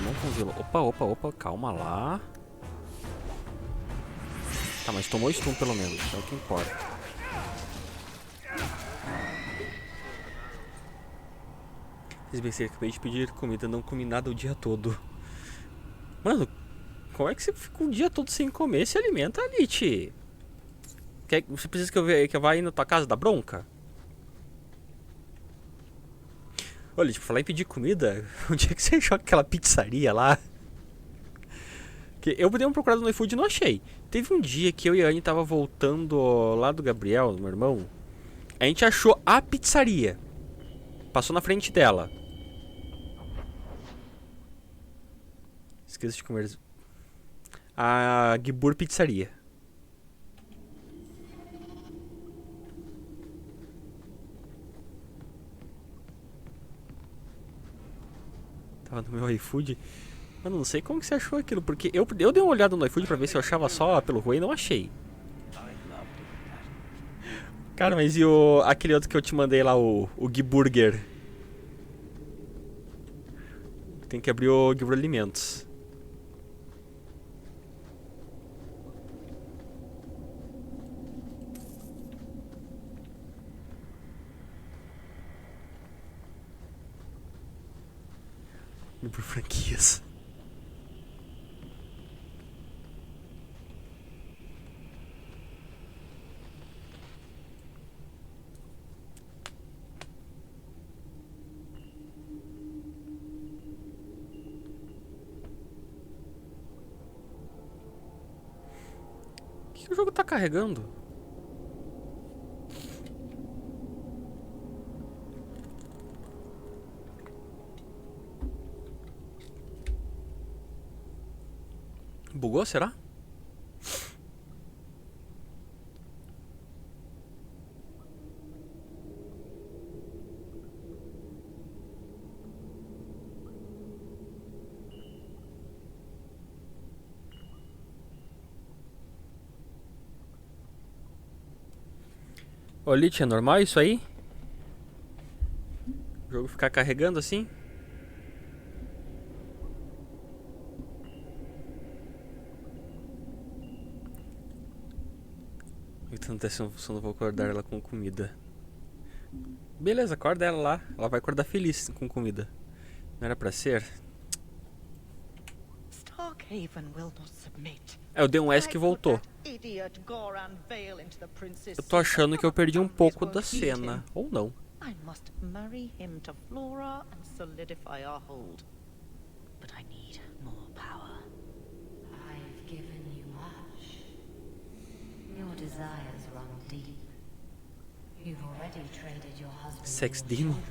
Não congelou. Opa, calma lá. Tá, mas tomou stun pelo menos, é o que importa. Vocês pensei que acabei de pedir comida, não comi nada o dia todo. Mano, como é que você fica o dia todo sem comer? Se alimenta ali, tio. Você precisa que eu vá aí na tua casa da bronca? Olha, tipo, falar em pedir comida, onde é que você achou aquela pizzaria lá? Que eu dei uma procurada no iFood e não achei. Teve um dia que eu e a Anne tava voltando lá do Gabriel, meu irmão. A gente achou a pizzaria. Passou na frente dela. Esqueci de comer. A Schibura Pizzaria. Tava no meu iFood. Mano, não sei como que você achou aquilo, porque eu dei uma olhada no iFood pra ver se eu achava só pelo Rui e não achei. Cara, mas e aquele outro que eu te mandei lá, o Giburger? Tem que abrir o Schibura Alimentos. Por franquias. que o jogo tá carregando? Bugou, será? Ô, Lich, é normal isso aí? O jogo ficar carregando assim? Tentando ter se eu não vou acordar ela com comida. Beleza, acorda ela lá. Ela vai acordar feliz com comida. Não era pra ser? Eu dei um S que voltou. Eu tô achando que eu perdi um pouco da cena. Ou não. I must marry him to Flora and solidify our hold. But I need more power. I've given you much. Your desires run deep. You've already traded your husband. Sex demon?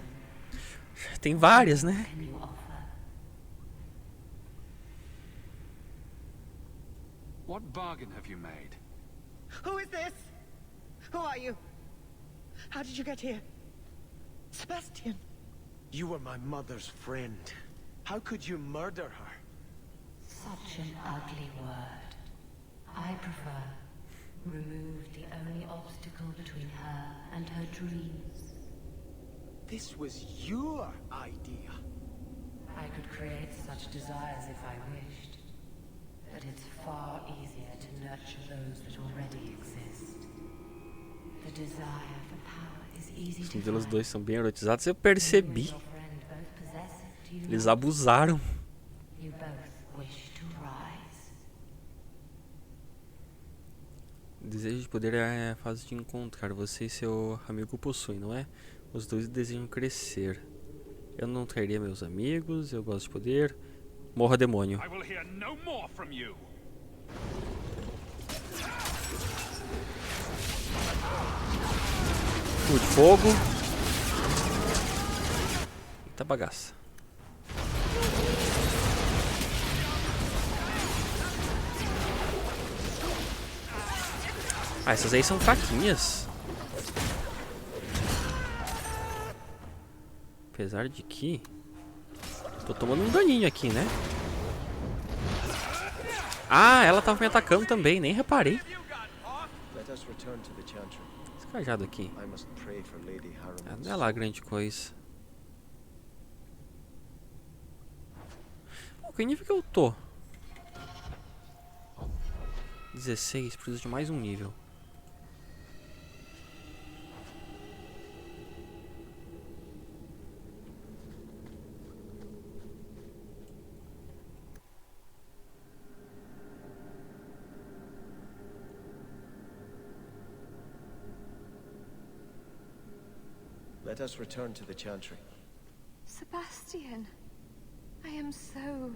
Tem várias, né? Can you offer? What bargain have you made? Who is this? Who are you? How did you get here? Sebastian. You were my mother's friend. How could you murder her? Such an ugly word. I prefer remove the only obstacle between her and her dreams. This was your idea. I could create such desires if I wished. But it's far easier to nurture those that already exist. The desire for power is easy to Os find. dois são bem erotizados. Eu percebi. Eles abusaram. You both wish to rise. O desejo de poder é fácil de encontrar. Você e seu amigo possuem, não é? Os dois desejam crescer. Eu não trairia meus amigos. Eu gosto de poder. Morra, demônio. I will hear no more from you. De fogo. Eita bagaça. Ah, essas aí são fraquinhas. Apesar de que tô tomando um daninho aqui, né? Ah, ela tava me atacando também, nem reparei. Esse cajado aqui. Ah, não é lá grande coisa. Pô, que nível que eu tô? 16, preciso de mais um nível. Let us return to the Chantry. Sebastian, I am so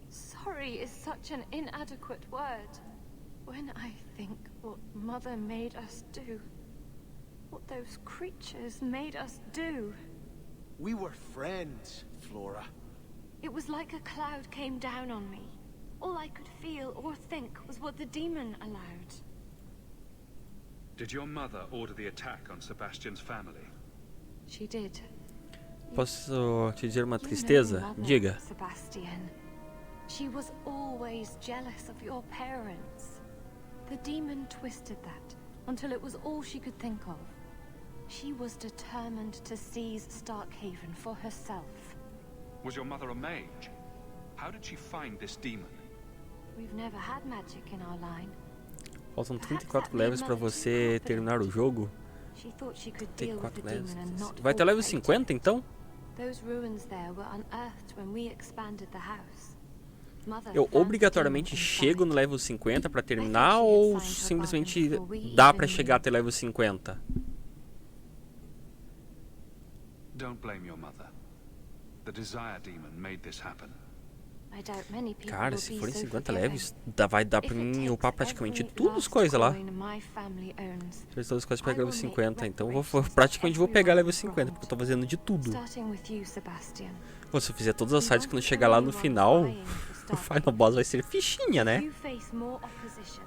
sorry is such an inadequate word. When I think what Mother made us do, what those creatures made us do. We were friends, Flora. It was like a cloud came down on me. All I could feel or think was what the demon allowed. Did your mother order the attack on Sebastian's family? She did. Posso te dizer uma You know tristeza? Mother, Diga. Sebastian. She was always jealous of your parents. The demon twisted that until it was all she could think of. She was determined to seize Starkhaven for herself. Was your mother a mage? How did she find this demon? We've never had magic in our line. Faltam 34 levels pra você terminar o jogo. She thought she could deal with the 34 levels. demon and not Vai até level fall 50 então? Those ruins there were unearthed when we expanded the house. Mother Eu found the obrigatoriamente demon chego no inside. level 50 pra terminar ou simplesmente dá pra chegar até level 50? Don't blame your mother. The desire demon made this happen. I doubt many people Cara, will se be forem so 50 forgiving. leves, vai dar pra If it mim takes upar praticamente every todas as last coisas lá. coin my family owns, Fiz todas as coisas pra I pegar level will make 50, então reparations praticamente to vou pegar level everyone 50, porque eu tô fazendo de tudo. starting with you, Sebastian. Pô, se eu fizer todas as We sides quando won't chegar lá no anyone final, vying for o final Starkhaven. boss vai ser fichinha, If né? you face more opposition,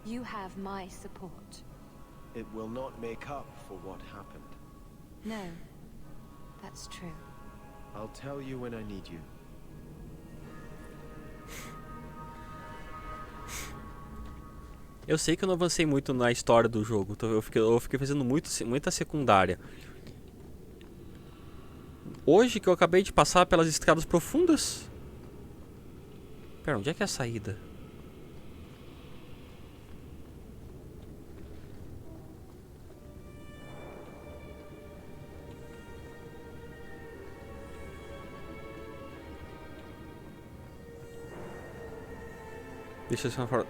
you have my support. It will not make up for what happened. No, that's true. I'll tell you when I need you. Eu sei que eu não avancei muito na história do jogo, eu fiquei fazendo muita secundária. Hoje que eu acabei de passar pelas estradas profundas... Pera, onde é que é a saída?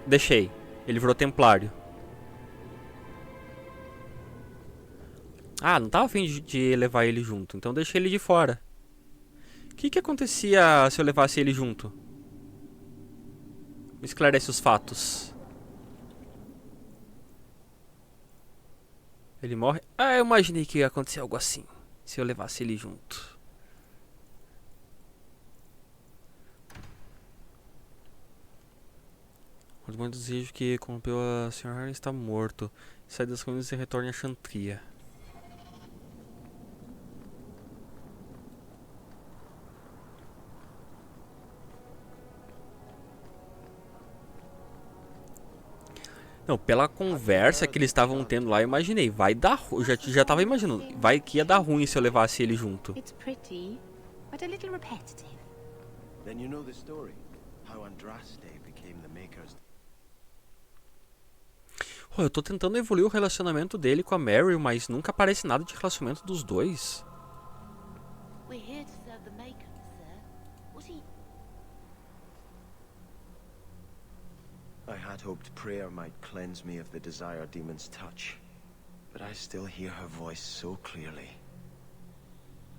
Deixei. Ele virou templário. Ah, não tava a fim de levar ele junto, então deixei ele de fora. O que acontecia se eu levasse ele junto? Me esclarece os fatos. Ele morre? Ah, eu imaginei que ia acontecer algo assim, se eu levasse ele junto. O irmão desejo que corrompeu a senhora está morto. Sai das ruínas e retorne a Chantria. Não, pela conversa que eles estavam tendo lá, eu imaginei, vai dar, eu já tava imaginando, vai que ia dar ruim se eu levasse ele junto. It's pretty, but a little repetitive. Then you know the story, how Andraste became the maker's. Oh, eu tô tentando evoluir o relacionamento dele com a Meryl, mas nunca aparece nada de relacionamento dos dois. We're here to serve the maker, sir. What he... I had hoped prayer might cleanse me of the Desire Demon's touch, but I still hear her voice so clearly.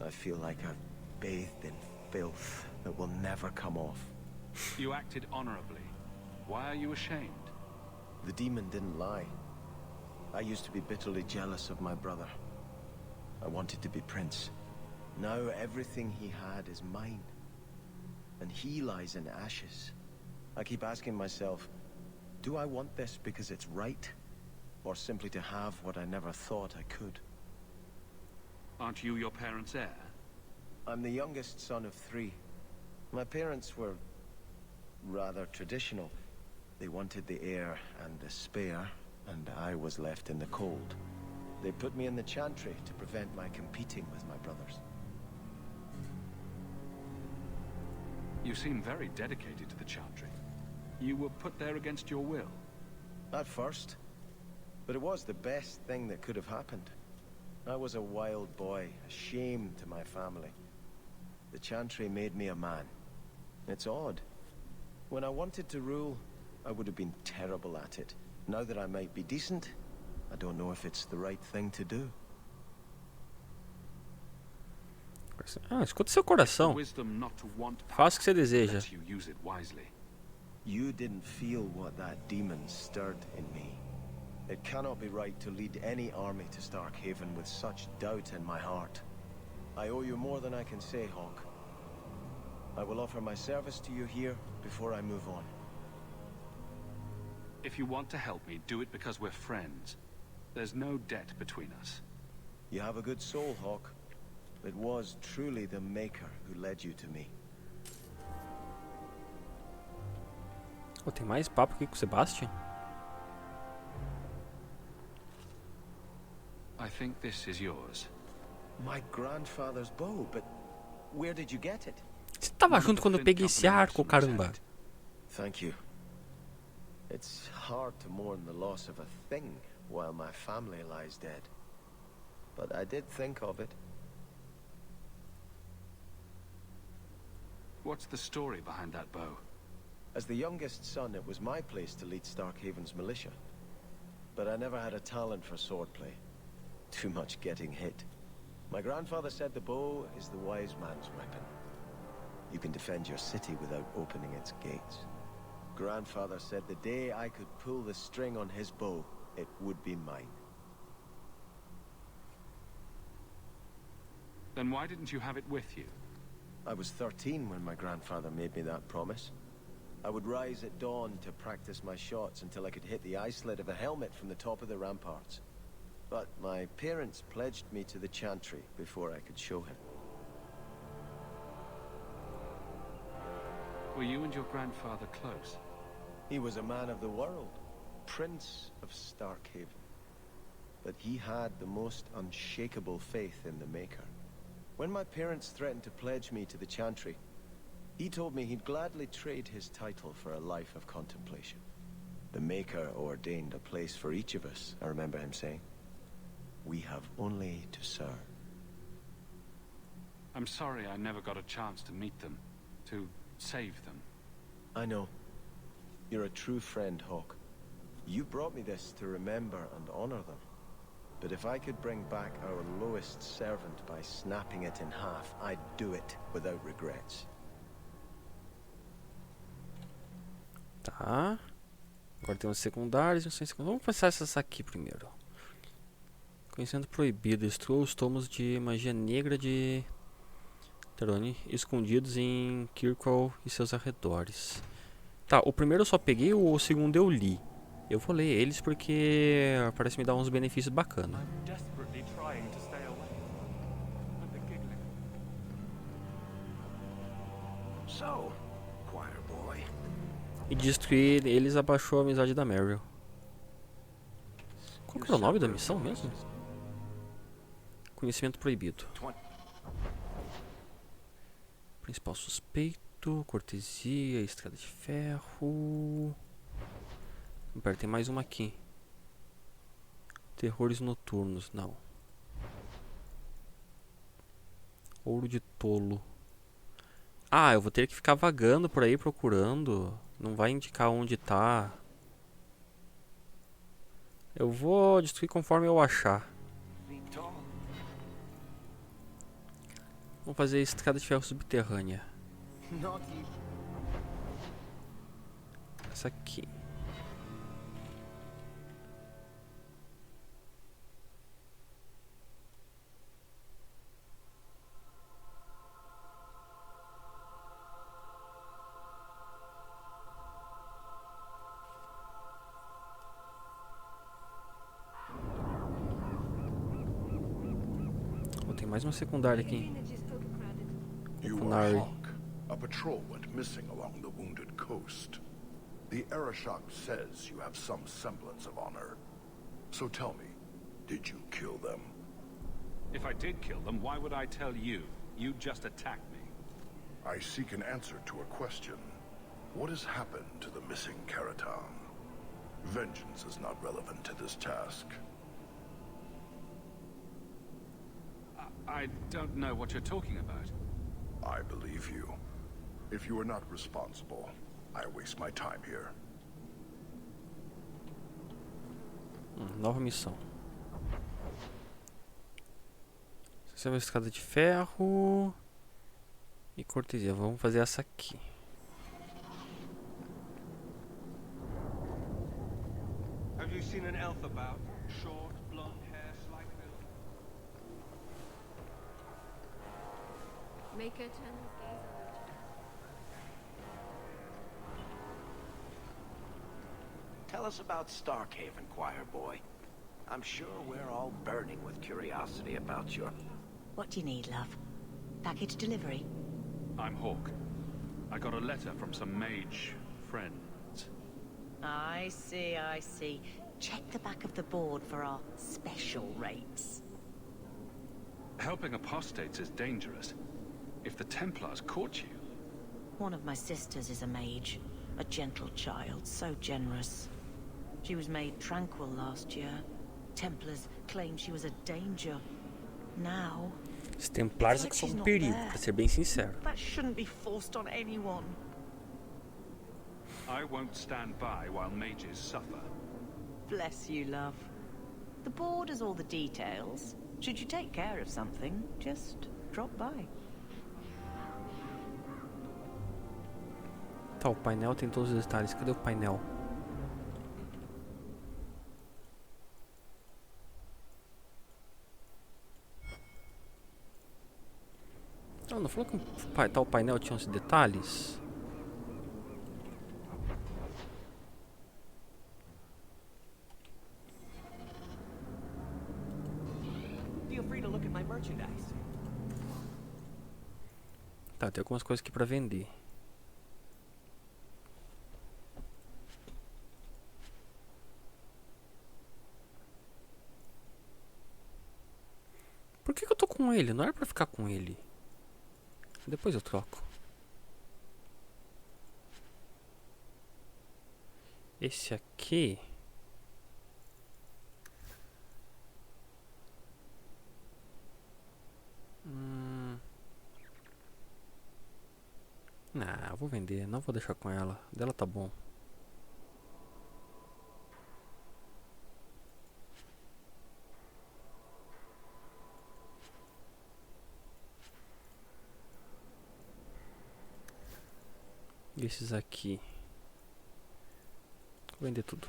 I feel like I've bathed in filth that will never come off. You acted honorably. Why are you ashamed? The demon didn't lie. I used to be bitterly jealous of my brother. I wanted to be prince. Now everything he had is mine. And he lies in ashes. I keep asking myself, do I want this because it's right? Or simply to have what I never thought I could? Aren't you your parents' heir? I'm the youngest son of 3. My parents were rather traditional. They wanted the heir and the spare, and I was left in the cold. They put me in the chantry to prevent my competing with my brothers. You seem very dedicated to the chantry. You were put there against your will. At first. But it was the best thing that could have happened. I was a wild boy, a shame to my family. The chantry made me a man. It's odd. When I wanted to rule, I would have been terrible at it. Now that I might be decent, I don't know if it's the right thing to do. Ah, escuta seu coração. Faça o que você deseja. You didn't feel what that demon stirred in me. It cannot be right to lead any army to Starkhaven with such doubt in my heart. I owe you more than I can say, Hawk. I will offer my service to you here before I move on. If you want to help me, do it because we're friends. There's no debt between us. You have a good soul, Hawk. It was truly the Maker who led you to me. Oh, tem mais papo aqui com o Sebastian? I think this is yours. My grandfather's bow, but where did you get it? Você tava junto quando eu peguei esse arco, caramba. Thank you. It's hard to mourn the loss of a thing while my family lies dead. But I did think of it. What's the story behind that bow? As the youngest son, it was my place to lead Starkhaven's militia. But I never had a talent for swordplay. Too much getting hit. My grandfather said the bow is the wise man's weapon. you can defend your city without opening its gates. Grandfather said the day I could pull the string on his bow, it would be mine. Then why didn't you have it with you? I was 13 when my grandfather made me that promise. I would rise at dawn to practice my shots until I could hit the eye slit of a helmet from the top of the ramparts. But my parents pledged me to the chantry before I could show him. Were you and your grandfather close? He was a man of the world, Prince of Starkhaven. But he had the most unshakable faith in the Maker. When my parents threatened to pledge me to the chantry, he told me he'd gladly trade his title for a life of contemplation. The Maker ordained a place for each of us, I remember him saying. We have only to serve. I'm sorry I never got a chance to meet them, to save them. I know. You're a true friend, Hawk. You brought me this to remember and honor them. But if I could bring back our lowest servant by snapping it in half, I'd do it without regrets. Tá. Agora temos secundários e missões secundárias. Vamos começar essas aqui primeiro. Conhecimento proibido. Destrua os tomos de magia negra de Terone escondidos em Kirkwall e seus arredores. Tá, o primeiro eu só peguei, o segundo eu li. Eu vou ler eles porque parece me dar uns benefícios bacanas. So, choir boy. E destruir eles abaixou a amizade da Meryl. Qual que era o nome da missão mesmo? Conhecimento proibido. Principal suspeito, cortesia, estrada de ferro. Pera, tem mais uma aqui. Terrores noturnos, não. Ouro de tolo. Ah, eu vou ter que ficar vagando por aí procurando. Não vai indicar onde tá. Eu vou destruir conforme eu achar. Vamos fazer estrada de ferro subterrânea. Essa aqui. Tem mais uma secundária aqui. You are Hawk. A patrol went missing along the wounded coast. The Arashok says you have some semblance of honor. So tell me, did you kill them? If I did kill them, why would I tell you? You just attacked me. I seek an answer to a question. What has happened to the missing Karatam? Vengeance is not relevant to this task. I don't know what you're talking about. I believe you. If you are not responsible, I waste my time here. Nova missão. Essa é uma escada de ferro. E cortesia. Vamos fazer essa aqui. Have you seen an elf about? Short, blonde hair, slight build. Make her turn his gaze on you. Tell us about Starkhaven, choir boy. I'm sure we're all burning with curiosity about your... What do you need, love? Package delivery? I'm Hawk. I got a letter from some mage friends. I see, I see. Check the back of the board for our special rates. Helping apostates is dangerous. If the Templars caught you... One of my sisters is a mage. A gentle child, so generous. She was made tranquil last year. Templars claimed she was a danger. Now... Os Templares é que são um perigo, pra ser bem sincero. That shouldn't be forced on anyone. I won't stand by while mages suffer. Bless you, love. The board has all the details. Should you take care of something, just drop by. Tá, o painel tem todos os detalhes. Cadê o painel? Não falou que o painel tinha uns detalhes? Feel free to look at my merchandise. Tá, tem algumas coisas aqui pra vender. Por que eu tô com ele? Não era pra ficar com ele. Depois eu troco. Esse aqui... Não, vou vender. Não vou deixar com ela. Dela tá bom. Esses aqui. Vou vender tudo.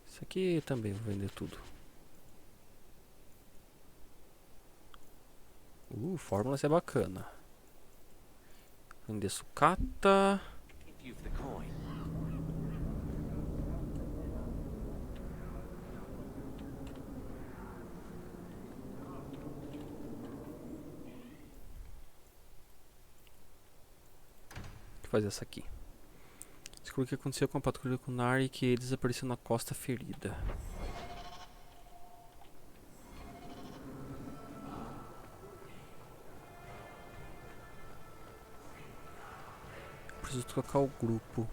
Esse aqui também vou vender tudo. Fórmulas é bacana. Vender sucata. Fazer essa aqui. Descobri o que aconteceu com a patrulha com Nari e que ele desapareceu na costa ferida. Preciso trocar o grupo.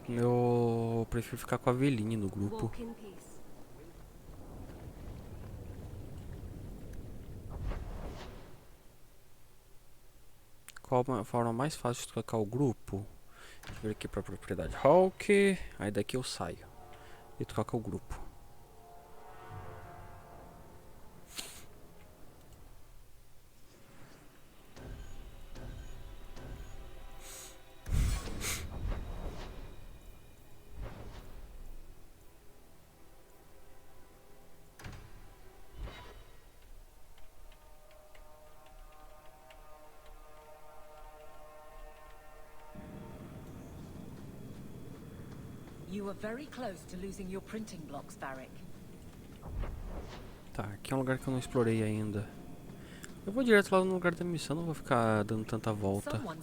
Eu prefiro ficar com a Aveline no grupo. Qual a forma mais fácil de trocar o grupo? Deixa eu ver aqui para propriedade Hulk. Aí daqui eu saio e troca o grupo. You were very close to losing your printing blocks, Varric. Tá, aqui é um lugar que eu não explorei ainda. Eu vou direto lá no lugar da missão, não vou ficar dando tanta volta. Não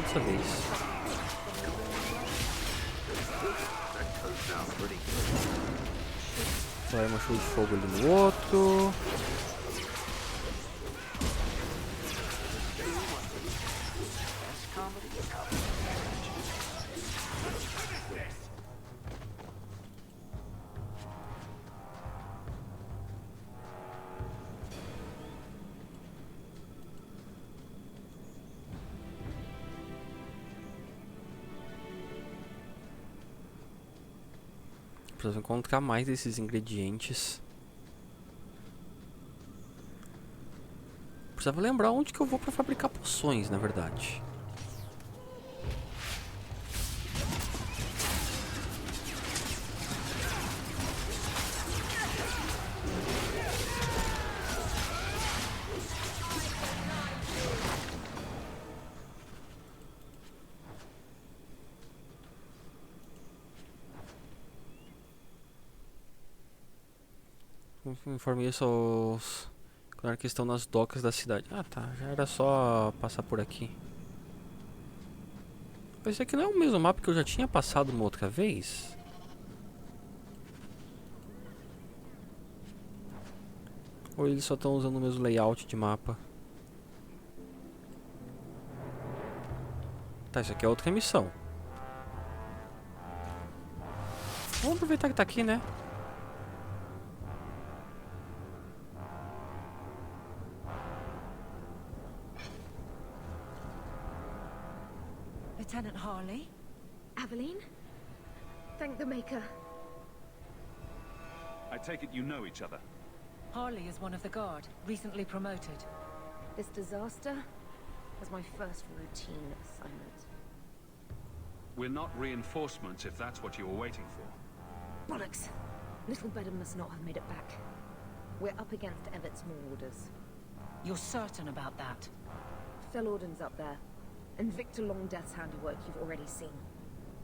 dessa vez. Vai uma chuva de fogo ali no outro. Preciso encontrar mais desses ingredientes. Precisava lembrar onde que eu vou para fabricar poções, na verdade. Informei isso aos que estão nas docas da cidade. Ah tá, já era só passar por aqui. Esse aqui não é o mesmo mapa que eu já tinha passado uma outra vez? Ou eles só estão usando o mesmo layout de mapa? Tá, isso aqui é outra missão. Vamos aproveitar que tá aqui, né? Lieutenant Harley? Aveline? Thank the Maker. I take it you know each other. Harley is one of the guard, recently promoted. This disaster was my first routine assignment. We're not reinforcements if that's what you were waiting for. Bollocks! Little Bedham must not have made it back. We're up against Everett's marauders. You're certain about that? Fellorden's up there, and Victor Longdeath's handiwork you've already seen.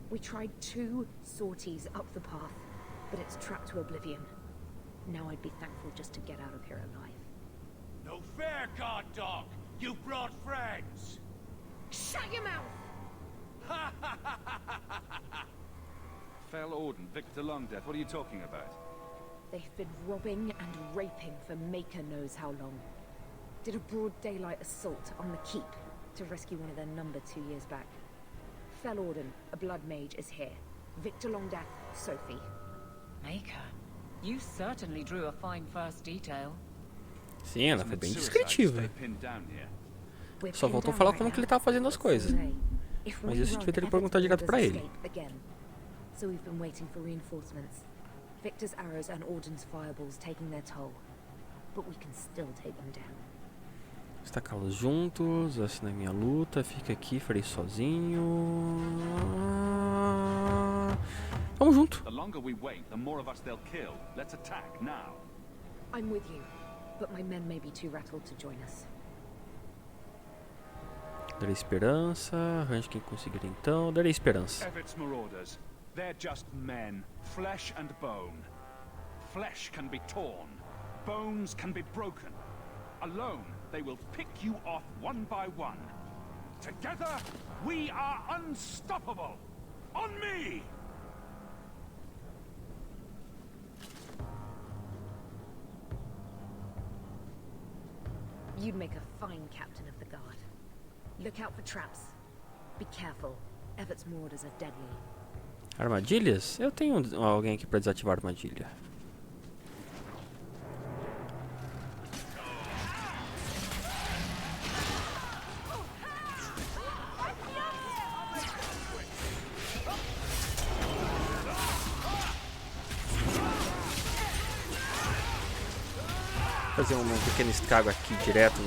We tried 2 sorties up the path, but it's trapped to oblivion. Now I'd be thankful just to get out of here alive. No fair, guard dog! You brought friends! Shut your mouth! Fellorden, Victor Longdeath, what are you talking about? They've been robbing and raping for Maker knows how long. Did a broad daylight assault on the keep to rescue one of their number 2 years back. Fellorden, a blood mage, is here. Victor Longdeath, Sophie. Maker, you certainly drew a fine first detail. Sim, ela foi bem descritiva. Só faltou falar como que ele tava fazendo as coisas. Mas isso devia ter perguntado direto pra ele. So we've been waiting for reinforcements. Victor's arrows and Auden's fireballs taking their toll. But we can still take them down. Estacá-los juntos, essa não é minha luta, fica aqui, farei sozinho. Vamos junto. The longer we wait, the more of us they'll kill. Let's attack now. I'm with you, but my men may be too rattled to join us. Darei esperança, arranje quem conseguir então, darei esperança. Everett's marauders, they're just men, flesh and bone. Flesh can be torn, bones can be broken. Alone, they will pick you off one by one. Together, we are unstoppable. On me! You'd make a fine captain of the guard. Look out for traps. Be careful. Everett's marauders are deadly. Armadilhas? Eu tenho alguém aqui para desativar a armadilha. Fazer um pequeno estrago aqui direto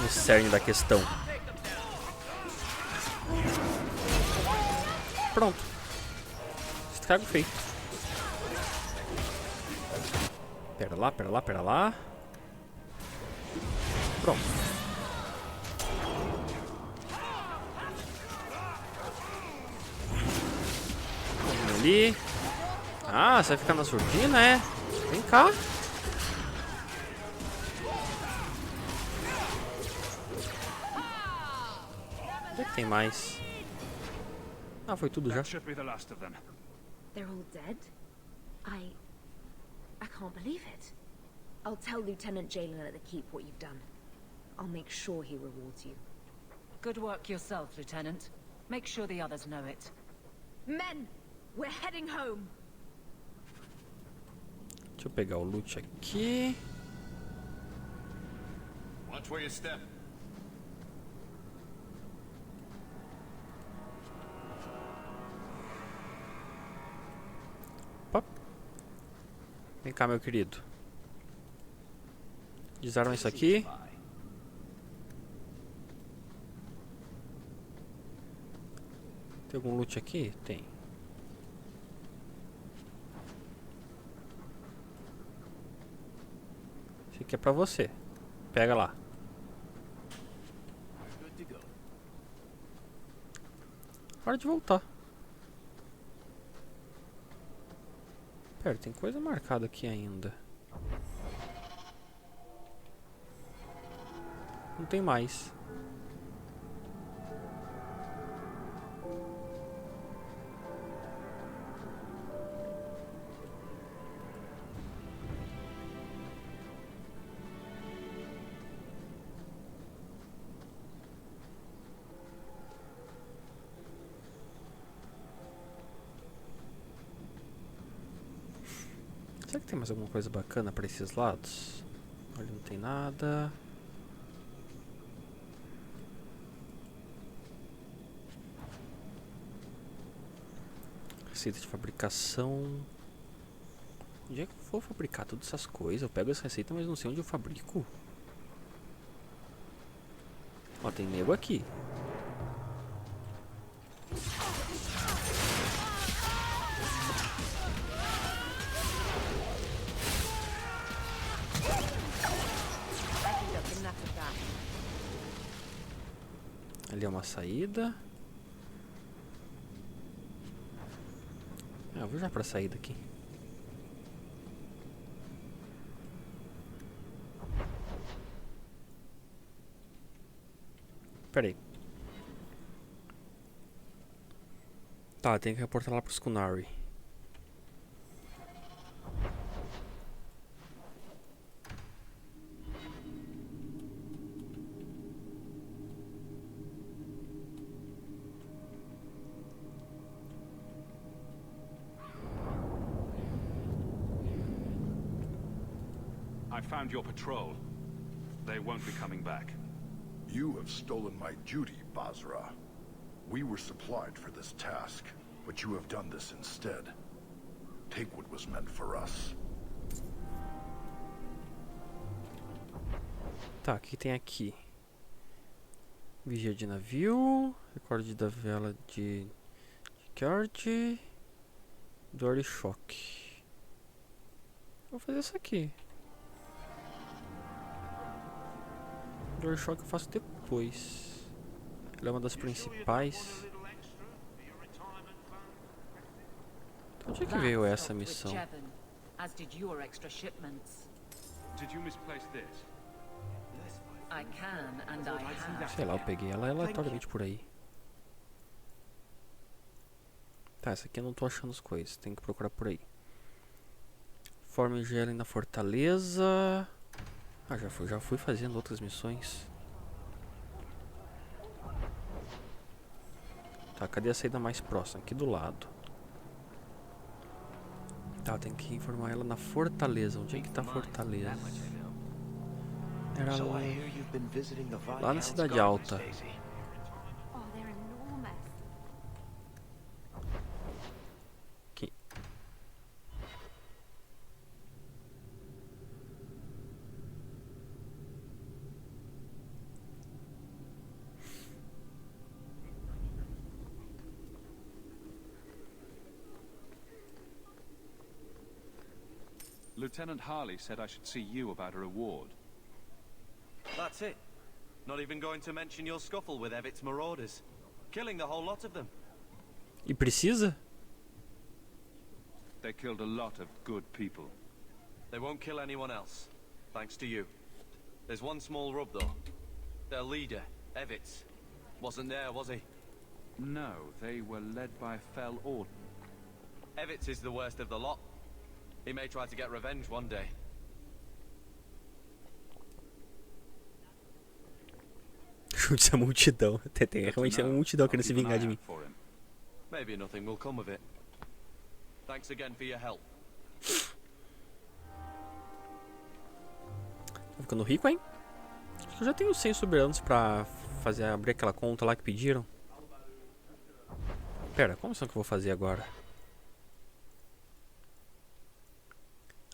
no cerne da questão. Pronto. Estrago feito. Pera lá, pera lá, pera lá. Pronto. Vamos ali. Ah, você vai ficar na surdina, é? Vem cá. Onde é que tem mais? Ah, foi tudo já. They're all dead? I can't believe it. I'll tell Lieutenant Jalen at the keep what you've done. I'll make sure he rewards you. Good work yourself, Lieutenant. Make sure the others know it. Men, we're heading home. Deixa eu pegar o loot aqui. Watch where you step. Opa. Vem cá, meu querido. Desarma isso aqui. Tem algum loot aqui? Tem. Esse aqui é pra você. Pega lá. Hora de voltar. Pera, tem coisa marcada aqui ainda. Não tem mais. Será que tem mais alguma coisa bacana para esses lados? Olha, não tem nada. Receita de fabricação. Onde é que eu vou fabricar todas essas coisas? Eu pego essa receita, mas não sei onde eu fabrico. Ó, tem nego aqui. Ali é uma saída. Eu vou já pra saída aqui. Pera aí. Tá, tem que reportar lá pros Kunari. I found your patrol. They won't be coming back. You have stolen my duty, Basra. We were supplied for this task, but you have done this instead. Take what was meant for us. Tá, o que tem aqui? Vigia de navio, recorde da vela de Cortes, Door Shock. Vou fazer isso aqui. Door Shock eu faço depois. Ela é uma das principais. Então, onde é que veio essa missão? Did you misplace this? Sei lá, eu peguei ela aleatoriamente por aí. Tá, essa aqui eu não tô achando as coisas. Tem que procurar por aí. Forme gelo na fortaleza. Ah, já fui fazendo outras missões. Tá, cadê a saída mais próxima? Aqui do lado. Tá, tem que informar ela na fortaleza. Onde é que tá a fortaleza? Era lá na Cidade Alta. Aqui. Lieutenant Harley said I should see you about a reward. That's it. Not even going to mention your scuffle with Evit's marauders. Killing the whole lot of them. E precisa? They killed a lot of good people. They won't kill anyone else, thanks to you. There's one small rub, though. Their leader, Evit's, wasn't there, was he? No, they were led by a fell order. Evit's is the worst of the lot. He may try to get revenge one day. Chute essa multidão. Tem realmente uma multidão querendo se vingar de mim. Maybe nothing will come of it. Thanks again for your help. Tô ficando rico, hein? Acho que eu já tenho 100 soberanos pra abrir aquela conta lá que pediram. Pera, como são que eu vou fazer agora?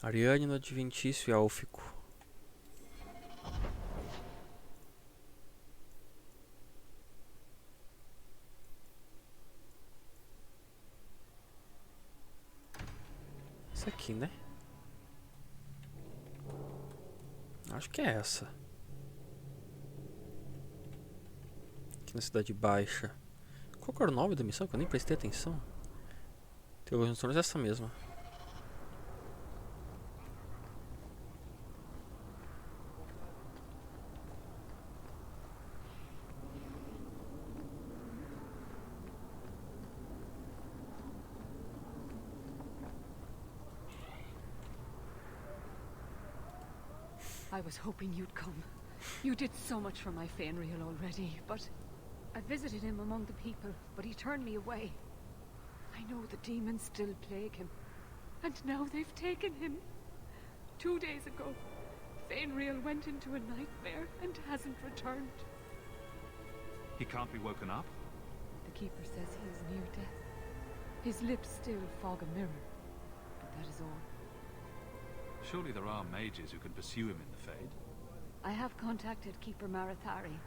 Ariane no Adventício e Élfico. Essa aqui, né? Acho que é essa. Aqui na Cidade Baixa. Qual que era o nome da missão? Que eu nem prestei atenção. Teologia é essa mesma. I was hoping you'd come. You did so much for my Fenrir already, but I visited him among the people, but he turned me away. I know the demons still plague him, and now they've taken him. 2 days ago, Fenrir went into a nightmare and hasn't returned. He can't be woken up? The Keeper says he is near death. His lips still fog a mirror, but that is all. Surely there are mages who can pursue him in the Fade. I have contacted Keeper Marathari.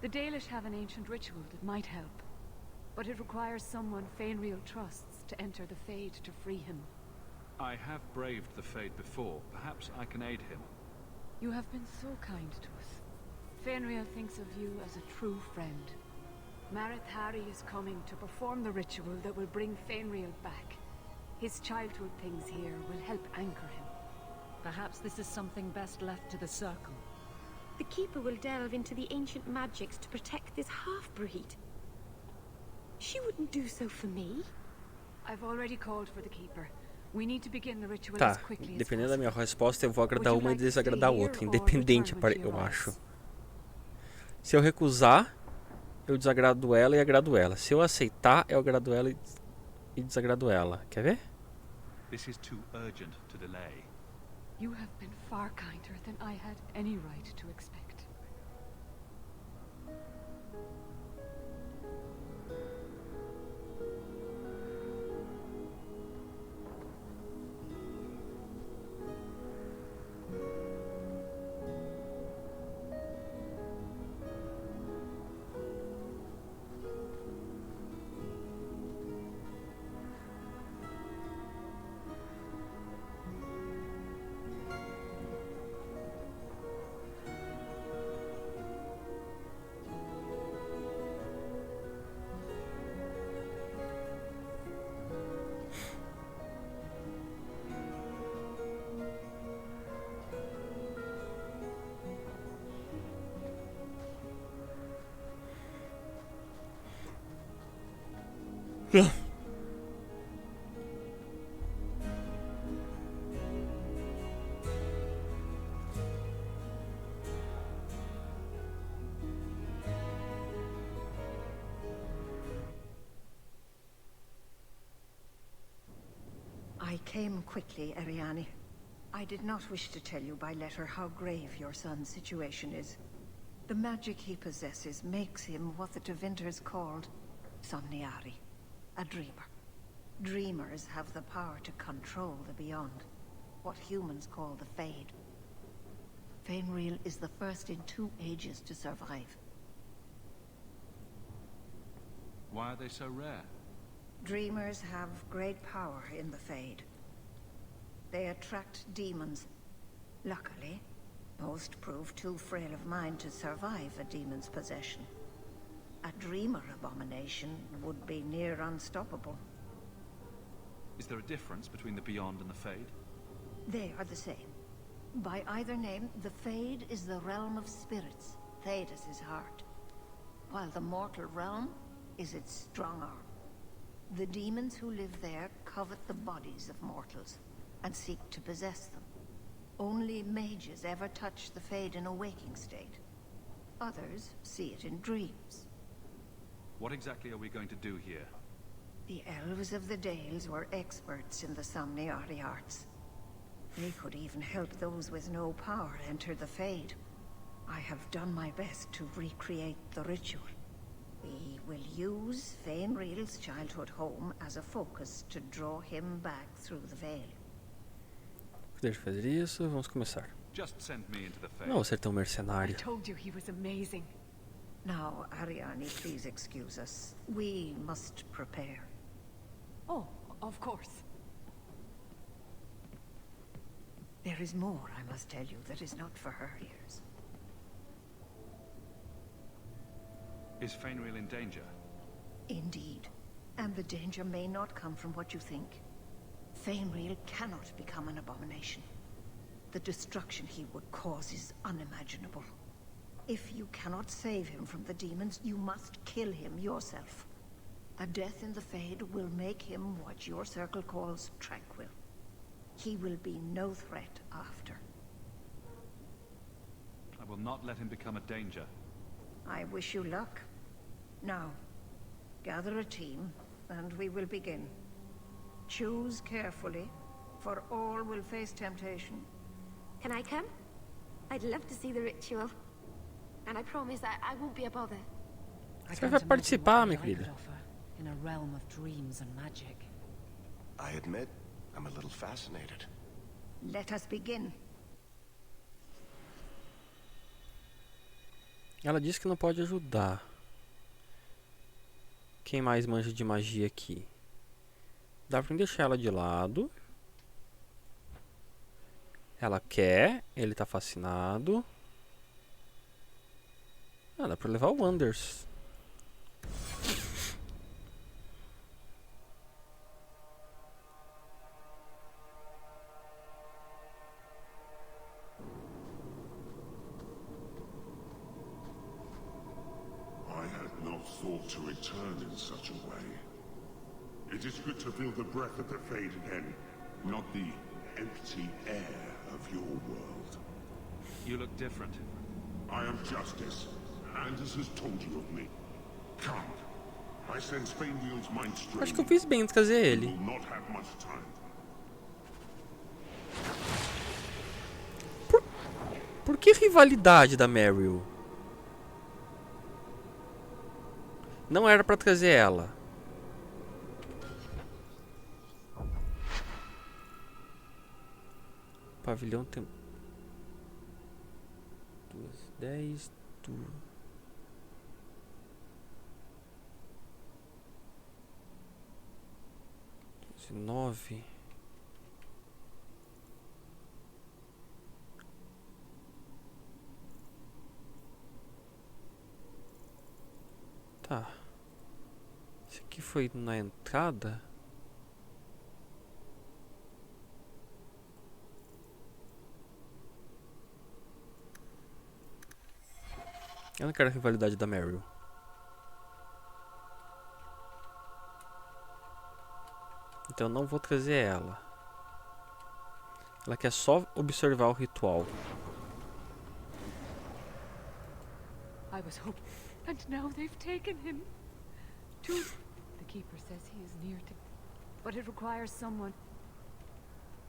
The Dalish have an ancient ritual that might help, but it requires someone Fainreal trusts to enter the Fade to free him. I have braved the Fade before. Perhaps I can aid him. You have been so kind to us. Fainreal thinks of you as a true friend. Marathari is coming to perform the ritual that will bring Fainreal back. His childhood things here will help anchor him. Perhaps this is something best left to the Circle. The Keeper will delve into the ancient magics to protect this half-breed. She wouldn't do so for me. I've already called for the Keeper. We need to begin the ritual Tá, as quickly as dependendo da minha possible. resposta, eu vou agradar Would you uma e like to desagradar a stay outra, here or independente, return when she eu arrives? acho. Se eu recusar, eu desagrado ela e agrado ela. Se eu aceitar, eu agrado ela e desagrado ela. Quer ver? This is too urgent to delay. You have been far kinder than I had any right to expect. I came quickly, Ariane. I did not wish to tell you by letter how grave your son's situation is. The magic he possesses makes him what the Tevinters called Somniari, a dreamer. Dreamers have the power to control the beyond, what humans call the Fade. Fainreal is the first in 2 ages to survive. Why are they so rare? Dreamers have great power in the Fade. They attract demons. Luckily, most prove too frail of mind to survive a demon's possession. A dreamer abomination would be near unstoppable. Is there a difference between the Beyond and the Fade? They are the same. By either name, the Fade is the realm of spirits, Thedas' heart, while the mortal realm is its strong arm. The demons who live there covet the bodies of mortals and seek to possess them. Only mages ever touch the Fade in a waking state. Others see it in dreams. What exactly are we going to do here? The elves of the Dales were experts in the Somniari arts. They could even help those with no power enter the Fade. I have done my best to recreate the ritual. We will use Fainreal's childhood home as a focus to draw him back through the veil. Deixa eu fazer isso, vamos começar. Just send me into the Fade. Não vou ser tão mercenário. I told you he was amazing. Now, Ariane, please excuse us. We must prepare. Oh, of course. There is more, I must tell you, that is not for her ears. Is Fainreal in danger? Indeed. And the danger may not come from what you think. Fainreal cannot become an abomination. The destruction he would cause is unimaginable. If you cannot save him from the demons, you must kill him yourself. A death in the Fade will make him what your circle calls tranquil. He will be no threat after. I will not let him become a danger. I wish you luck. Now, gather a team, and we will begin. Choose carefully, for all will face temptation. Can I come? I'd love to see the ritual. And I promise I won't be a bother. Você vai participar, minha querida. in a realm of dreams and magic. I admit, I'm a little fascinated. Let us begin. Ela disse que não pode ajudar. Quem mais manja de magia aqui? Dá pra deixar ela de lado. Ela quer, ele tá fascinado. Ah, dá pra levar o Anders. I had not thought to return in such a way. It is good to feel the breath of the Fade again, not the empty air of your world. You look different. I am Justice. Anders has told you of me. Come. I sense Fainwheel's mind stream. Acho que eu fiz bem em trazer ele. We will not have much time. Por que rivalidade da Meryl? Não era pra trazer ela. O pavilhão tem 10, 9. Tá. Esse aqui foi na entrada. Eu não quero a rivalidade da Meryl. Então eu não vou trazer ela. Ela quer só observar o ritual. I was hoping, and now they've taken him. The keeper says he is near to, but it requires someone.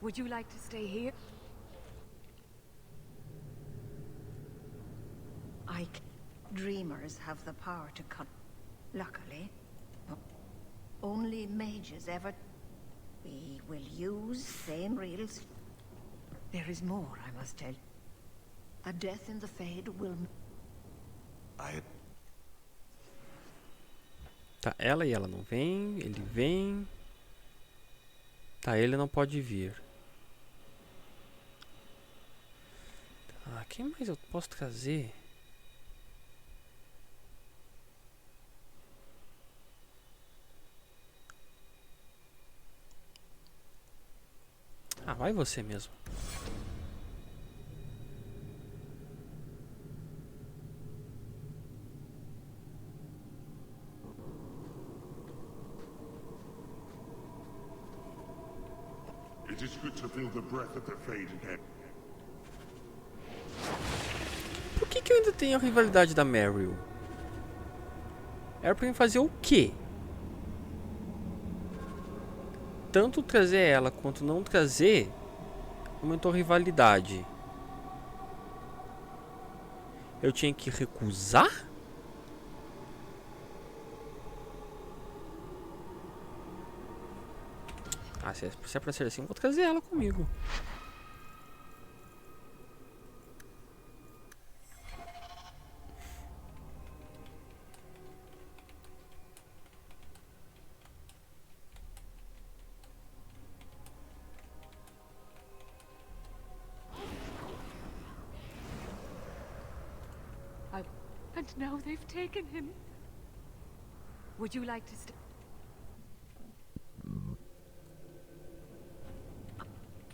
Would you like to stay here? Dreamers have the power to cut. Luckily, only mages ever. We will use Fainreal's. There is more, I must tell. A death in the Fade will. Tá, ela e ela não vem, ele vem. Tá, ele não pode vir. Ah, quem mais eu posso trazer? Ah, vai você mesmo. It is good to feel the breath of the Fade again. Por que eu ainda tenho a rivalidade da Meryl? Era pra mim fazer o quê? Tanto trazer ela quanto não trazer aumentou a rivalidade. Eu tinha que recusar? Ah, se é pra ser assim, eu vou trazer ela comigo. And now they've taken him. Would you like to stay?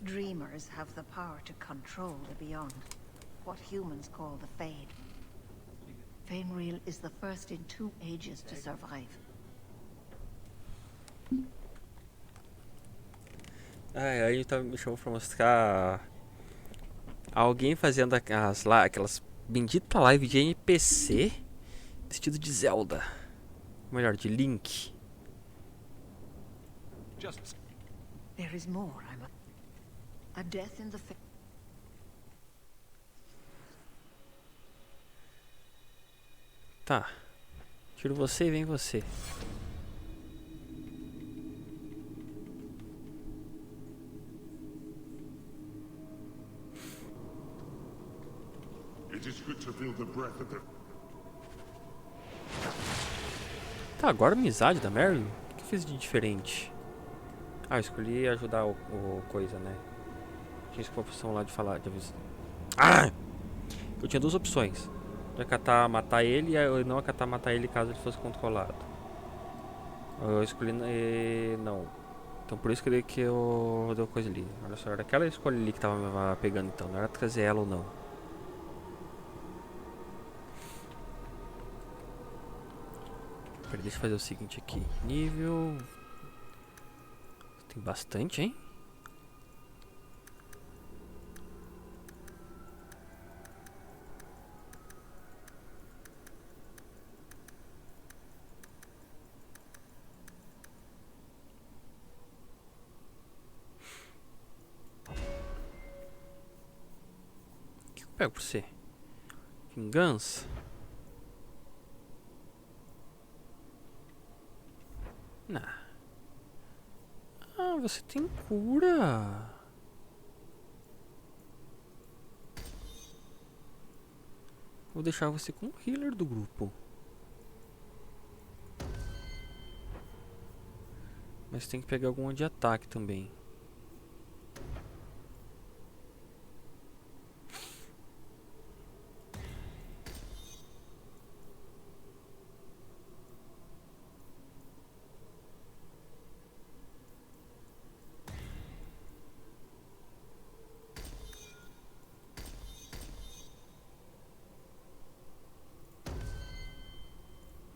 Dreamers have the power to control the beyond, what humans call the Fade. Fainreal is the first in 2 ages to survive. Ai, aí tá me chamando pra mostrar alguém fazendo aquelas bendita live de NPC vestido de Zelda. Ou melhor, de Link. There is more, a death in the Tá. Tiro você e vem você. good to feel the breath of the... Tá, agora amizade da Mary? O que eu fiz de diferente? Ah, eu escolhi ajudar o coisa, né? Tinha essa opção lá de falar, de avisar. Ah! Eu tinha duas opções. De acatar matar ele e não acatar matar ele caso ele fosse controlado. Eu escolhi... não. Então por isso que eu deu coisa ali. Olha só, era aquela escolha ali que tava me pegando então. Não era trazer ela ou não. Peraí, deixa eu fazer o seguinte aqui. Nível... Tem bastante, hein? O que eu pego pra você? Vingança? Não. Ah, você tem cura. Vou deixar você como healer do grupo. Mas tem que pegar alguma de ataque também.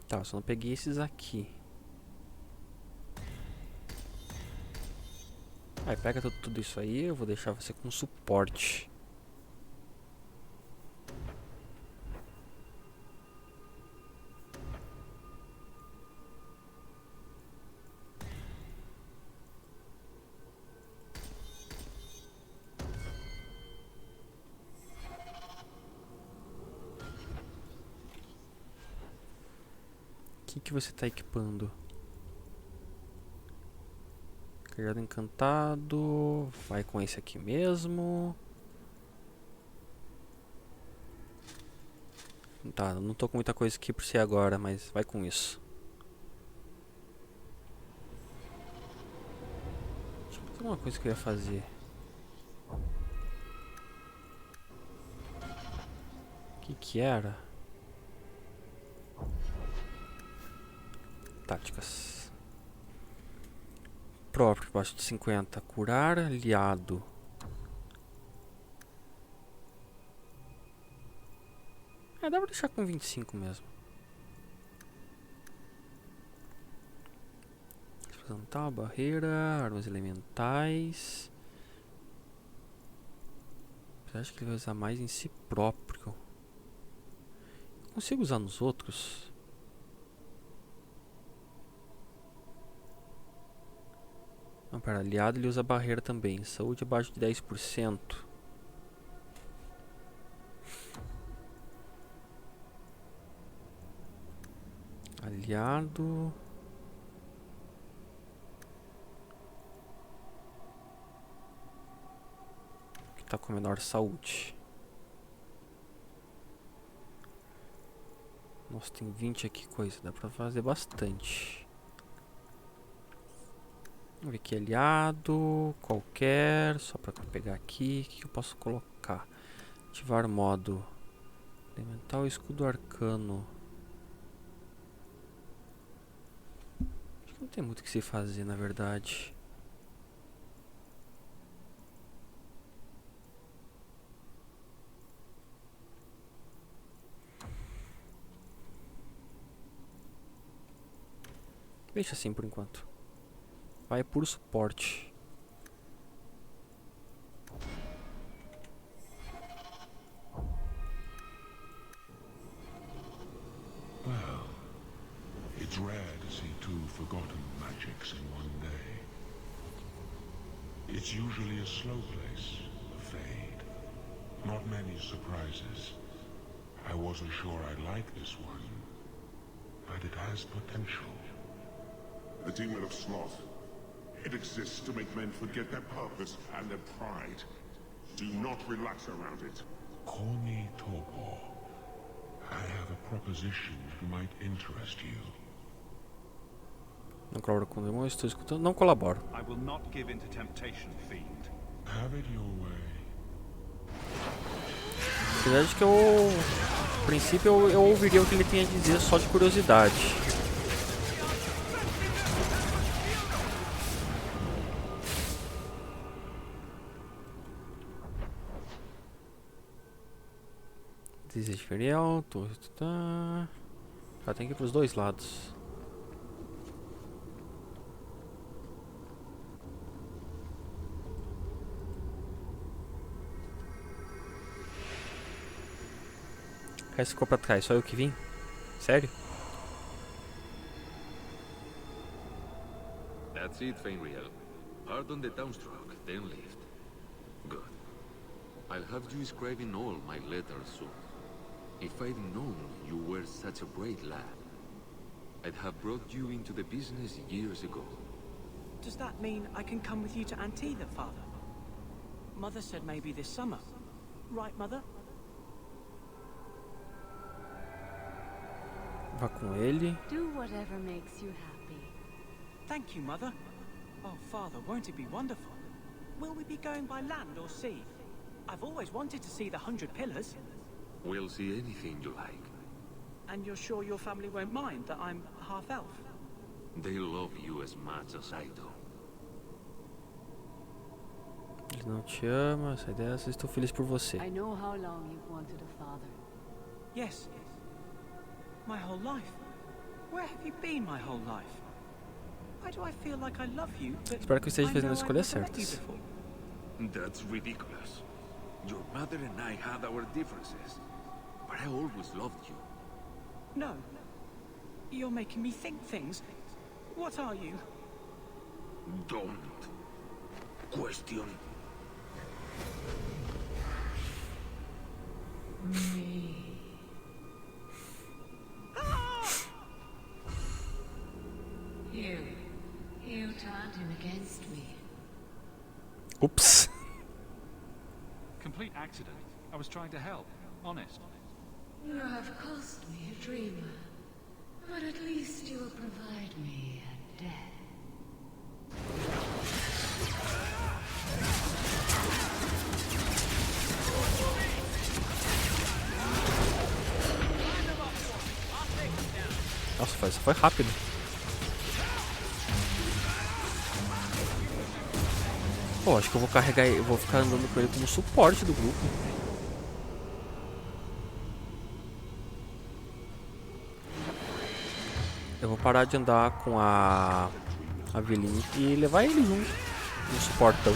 Tá, só não peguei esses aqui. Aí pega tudo isso aí, eu vou deixar você com suporte. O que você está equipando? Cajado encantado. Vai com esse aqui mesmo. Tá, não tô com muita coisa aqui por ser agora, mas vai com isso. Deixa eu fazer uma coisa que eu ia fazer. O que era? Táticas. Próprio, abaixo de 50. Curar aliado. Dá pra deixar com 25 mesmo. Apresentar barreira, armas elementais. Eu acho que ele vai usar mais em si próprio. Consigo usar nos outros? Não, para aliado ele usa barreira também. Saúde abaixo de 10%. Aliado. Que tá com menor saúde. Nossa, tem 20 aqui coisa. Dá pra fazer bastante. Vamos ver aqui, aliado, qualquer, só para pegar aqui, o que eu posso colocar? Ativar modo, elemental, escudo arcano. Acho que não tem muito o que se fazer, na verdade. Deixa assim por enquanto. Vai por suporte. Well, it's rare to see two forgotten magics in one day. It's usually a slow place, a fade. Not many surprises. I wasn't sure I'd like this one, but it has potential. The demon of sloth. It exists to make men forget their purpose and their pride. Do not relax around it. Corny Torpor. I have a proposition that might interest you. Não colaboro com o demônio, estou escutando. Não colaboro. I will not give in to temptation, fiend. Have it your way. Apesar de que a princípio eu ouviria o que ele tem a dizer só de curiosidade. Desejo ferial, já tem que ir pros dois lados. O resto ficou pra trás, só eu que vim? Sério? That's it, Fenriel. Hard on the downstroke, then lift. Good. I'll have you scribing all my letters soon. If I'd known you were such a brave lad, I'd have brought you into the business years ago. Does that mean I can come with you to Antiva, Father? Mother said maybe this summer. Right, Mother? Vá com ele. Do whatever makes you happy. Thank you, Mother. Oh, Father, won't it be wonderful? Will we be going by land or sea? I've always wanted to see the 100 Pillars. We'll see anything you like. And you're sure your family won't mind that I'm half-elf? They love you as much as I do. Ele não te ama, sai dessa, estou feliz por você. I know how long you've wanted a father. Yes. My whole life. Where have you been my whole life? Why do I feel like I love you, but Espero que eu esteja fazendo as I escolhas never met you certas. before? That's ridiculous. Your mother and I had our differences, but I always loved you. No. You're making me think things. What are you? Don't question me. You turned him against me. Oops. Complete accident. I was trying to help. Honest. You have cost me a dreamer, but at least you will provide me a death. Nossa, isso foi rápido. Pô, acho que eu vou carregar, eu vou ficar andando com ele como suporte do grupo. Eu vou parar de andar com a Avelin e levar ele junto no suportão.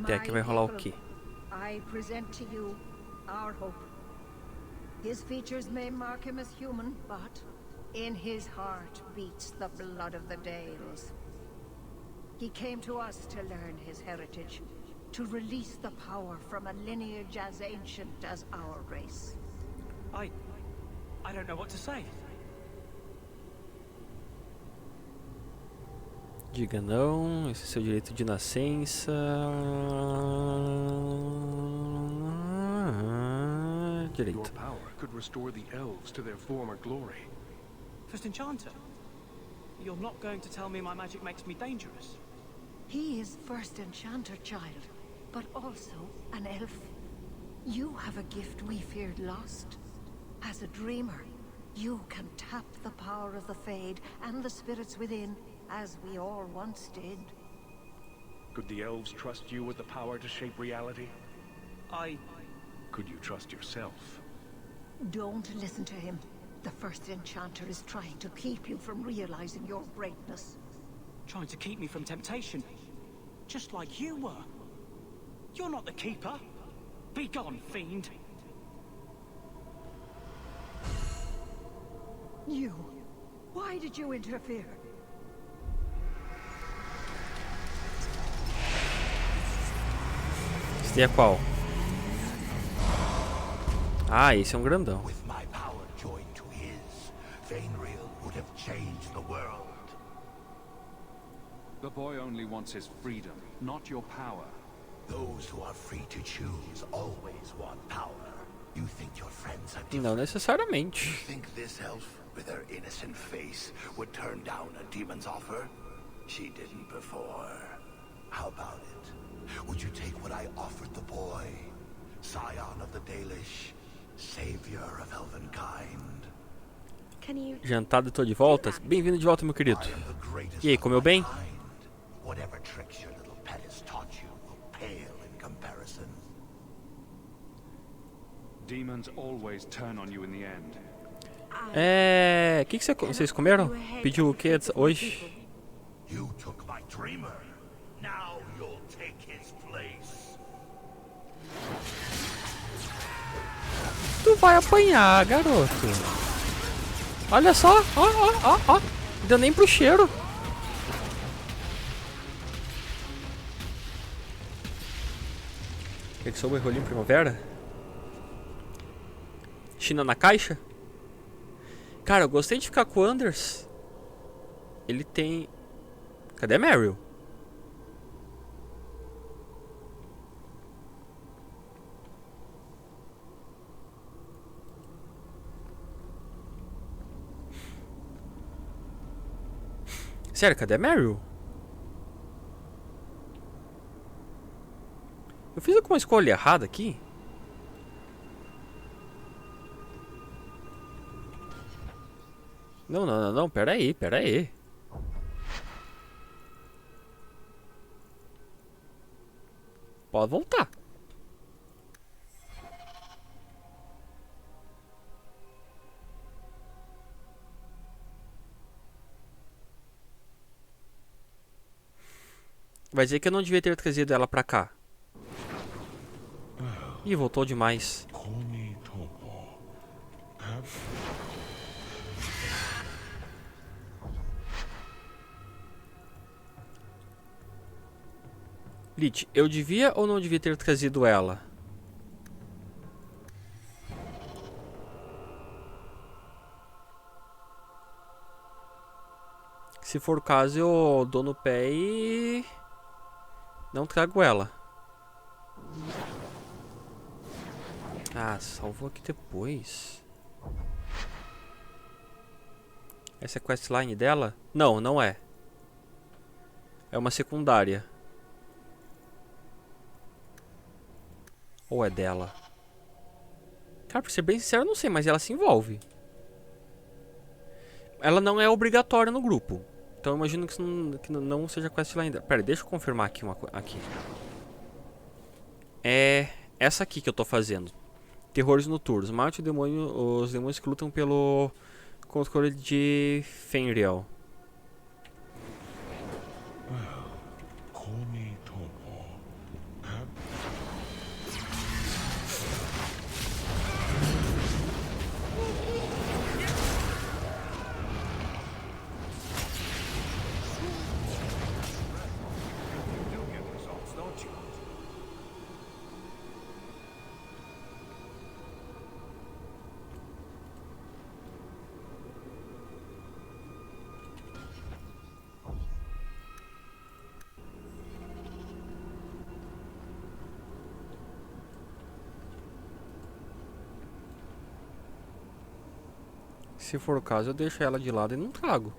É que vai rolar o quê? I present to you our hope. His features may mark him as human, but in his heart beats the blood of the Dales. He came to us to learn his heritage, to release the power from a lineage as ancient as our race. I don't know what to say. Diga não, esse é seu direito de nascença. Direito. Your power could restore the elves to their former glory. First Enchanter, you're not going to tell me my magic makes me dangerous? He is First Enchanter, child, but also an elf. You have a gift we feared lost. As a dreamer, you can tap the power of the Fade and the spirits within, as we all once did. Could the elves trust you with the power to shape reality? Could you trust yourself? Don't listen to him. The First Enchanter is trying to keep you from realizing your greatness. Trying to keep me from temptation? Just like you were. You're not the Keeper. Be gone, fiend. You. Why did you interfere? Esse é qual? Ah, esse é um grandão. With my power joined to his, Fainreal would have changed the world. The boy only wants his freedom, not your power. Those who are free to choose always want power. You think your friends are different? Não necessariamente. You think this elf, with her innocent face, would turn down a demon's offer? She didn't before. How about it? Would you take what I offered the boy? Scion of the Dalish, savior of elvenkind. Jantado, tô de volta? Bem-vindo de volta, meu querido. E aí, comeu bem? Whatever tricks your little pet has taught you will pale in comparison. Demons always turn on you in the end. O que vocês comeram? Pediu o que hoje? You took my dreamer. Now you'll take his place. Tu vai apanhar, garoto. Olha só, ó. Não deu nem pro cheiro. Quer que soube o rolinho primavera? China na caixa? Cara, eu gostei de ficar com o Anders. Ele tem... Cadê a Meryl? Sério, cadê a Meryl? Eu fiz alguma escolha errada aqui? Não, pera aí. Pode voltar. Vai dizer que eu não devia ter trazido ela pra cá. Ih, voltou demais. Lich, eu devia ou não devia ter trazido ela? Se for o caso, eu dou no pé e... não trago ela. Ah, salvou aqui depois. Essa é a questline dela? Não, não é. É uma secundária. Ou é dela? Cara, pra ser bem sincero, eu não sei, mas ela se envolve. Ela não é obrigatória no grupo. Então eu imagino que não seja questline dela. Pera, deixa eu confirmar aqui aqui. É essa aqui que eu tô fazendo. Terrores noturnos. Mate os demônios que lutam pelo controle de Fainreal. Se for o caso, eu deixo ela de lado e não trago.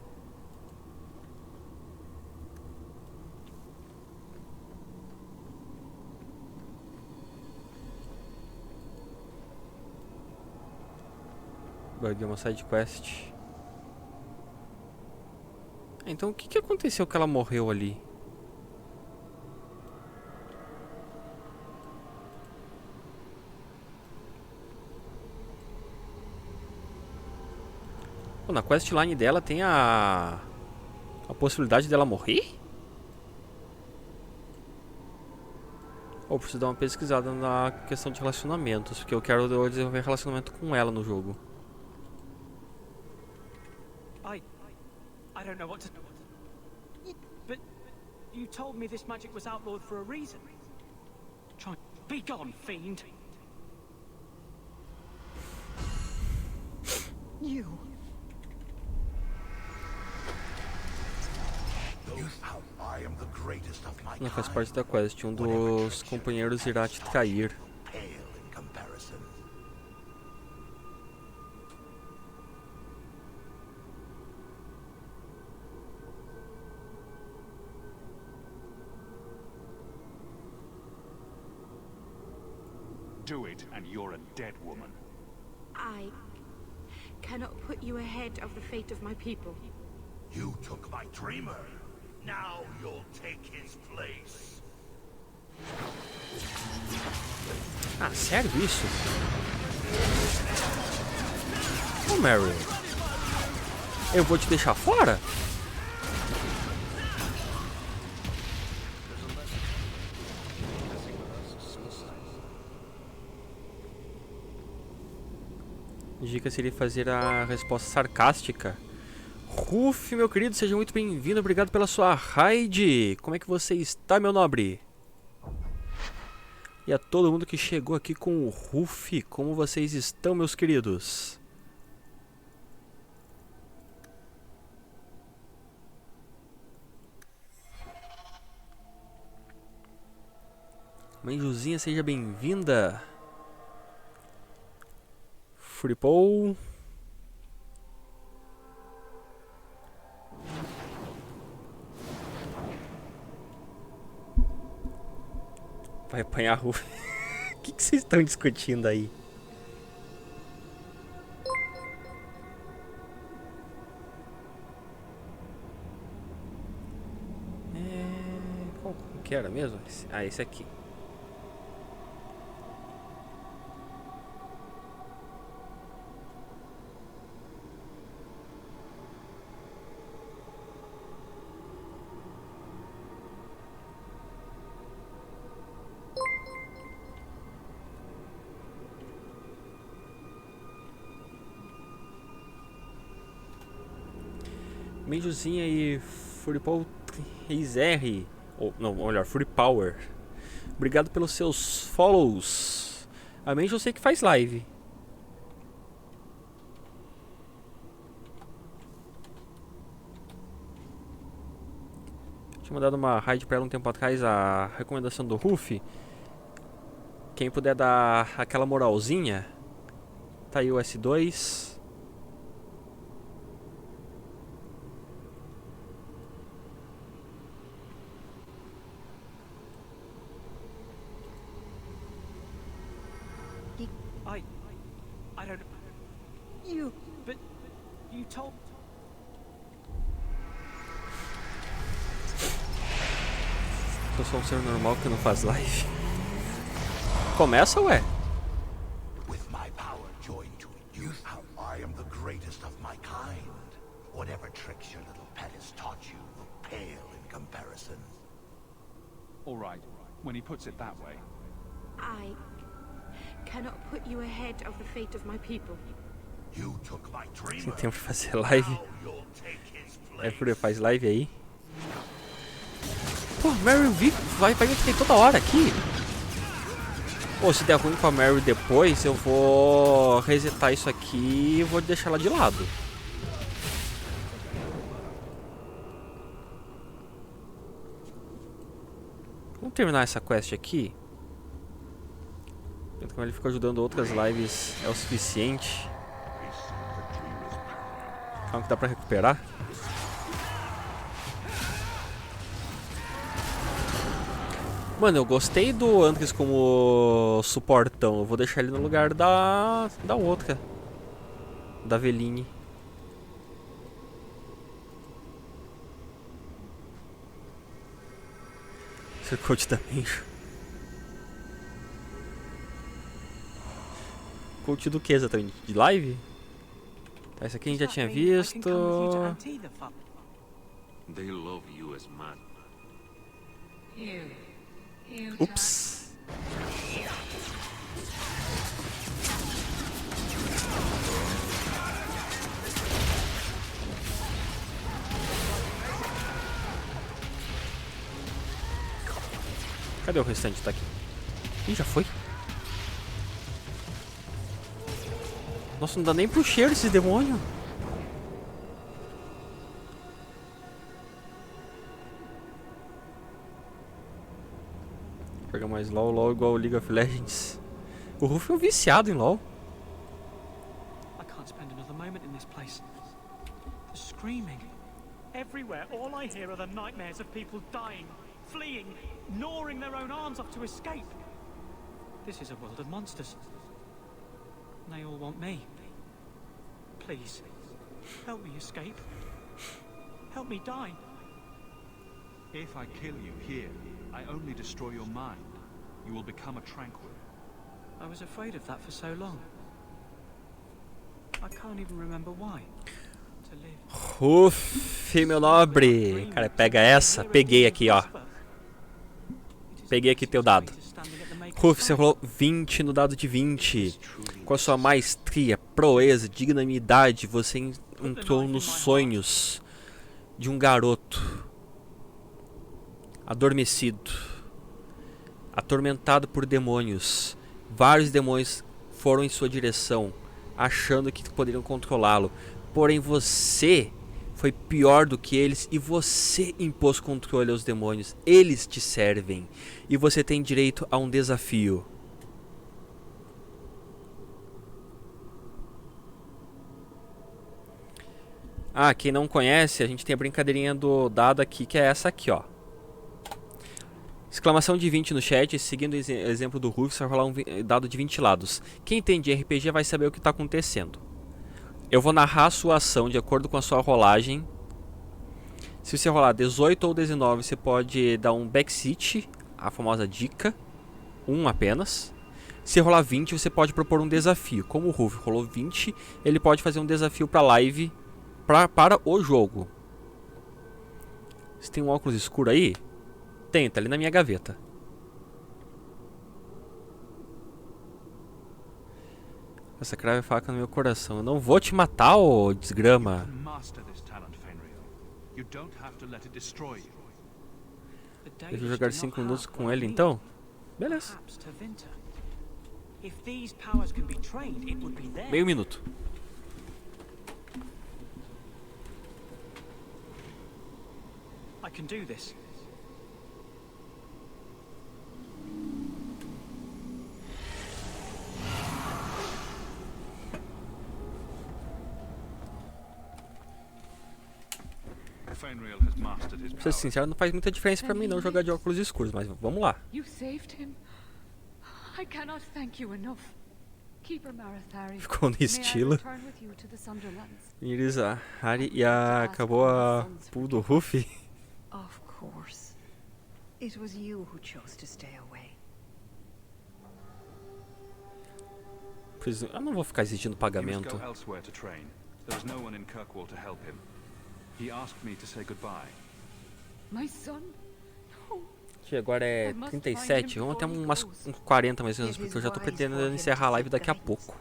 Buguei uma side quest. Então o que aconteceu que ela morreu ali? Pô, na questline dela tem a possibilidade dela morrer? Ou preciso dar uma pesquisada na questão de relacionamentos, porque eu quero desenvolver relacionamento com ela no jogo. don't know what to... But you told me this magic was outlawed for a reason. Try... Be gone, fiend! You... Não faz parte da quest. Um dos companheiros irá te trair. Do it, and you're a dead woman. I cannot put you ahead of the fate of my people. You took my dreamer. Now you'll take his place. Ah, sério isso? Ô, Mary, eu vou te deixar fora? Dica seria fazer a resposta sarcástica. Ruf, meu querido, seja muito bem-vindo. Obrigado pela sua raid. Como é que você está, meu nobre? E a todo mundo que chegou aqui com o Ruf, como vocês estão, meus queridos? Manjuzinha, seja bem-vinda. Freepole. Vai apanhar a rua. O que vocês estão discutindo aí? Qual que era mesmo? Ah, esse aqui. Menjuzinha e Freepole 3R, ou não, melhor, Freepower. Obrigado pelos seus follows. A Menju eu sei que faz live. Tinha mandado uma raid pra ela um tempo atrás, a recomendação do Ruf. Quem puder dar aquela moralzinha, tá aí o S2. I don't... You... But you told... Eu sou um ser normal que não faz live. Começa, ué? With my power joined to you, I am the greatest of my kind. Whatever tricks your little pet has taught you will pale in comparison. All right, when he puts it that way. I cannot put you ahead of the fate of my people. You took my dreamer. Sem tempo pra fazer live. É por faz live aí. Pô, Mary vai me ter toda hora aqui. Pô, se der ruim com a Mary depois, eu vou resetar isso aqui e vou deixar ela de lado. Vamos terminar essa quest aqui. Como ele ficou ajudando outras lives é o suficiente. Calma que dá pra recuperar. Mano, eu gostei do Andres como suportão. Eu vou deixar ele no lugar da outra. Da Veline. Ser coach da Menju. Coach do que exatamente? De live? Tá, esse aqui a gente já tinha visto. They love you as man. Ups. Cadê o restante? Tá aqui. Ih, já foi? Nossa, não dá nem pro cheiro esse demônio. Joga mais LOL igual o League of Legends. O Ruff é um viciado em LOL. I can't spend another moment in this place. The screaming. Everywhere, all I hear are the nightmares of people dying, fleeing, gnawing their own arms off to escape. This is a world of monsters. And they all want me. Please, help me escape. Help me die. If I kill you here, I only destroy your mind. You will become a tranquil. I was afraid of that for so long. I can't even remember why. Ruff, meu nobre. Cara, pega essa. Peguei aqui, ó. Peguei aqui teu dado. Ruff, você rolou 20 no dado de 20. Com a sua maestria, proeza, dignidade, você entrou nos sonhos de um garoto adormecido, atormentado por demônios. Vários demônios foram em sua direção, achando que poderiam controlá-lo. Porém, você foi pior do que eles e você impôs controle aos demônios. Eles te servem e você tem direito a um desafio. Ah, quem não conhece, a gente tem a brincadeirinha do dado aqui, que é essa aqui, ó. Exclamação de 20 no chat, seguindo o exemplo do Ruff, você vai rolar um dado de 20 lados. Quem entende RPG vai saber o que está acontecendo. Eu vou narrar a sua ação de acordo com a sua rolagem. Se você rolar 18 ou 19, você pode dar um backseat, a famosa dica, um apenas. Se rolar 20, você pode propor um desafio. Como o Ruff rolou 20, ele pode fazer um desafio para live, para o jogo. Você tem um óculos escuro aí? Tem, tá ali na minha gaveta. Essa crave faca no meu coração. Eu não vou te matar, ô desgrama. Deixa eu jogar 5 minutos com ele então? Beleza. Meio minuto. I can do this. Pra ser sincero, não faz muita diferença pra mim não jogar de óculos escuros, mas vamos lá. Ficou no estilo. Iris, a Harry e acabou a pool do Ruff. Of course. It was you who chose to stay away. Eu não vou ficar exigindo pagamento. Que agora é 37, vamos até umas 40 mais ou menos, porque eu já tô pretendendo encerrar a live daqui a pouco.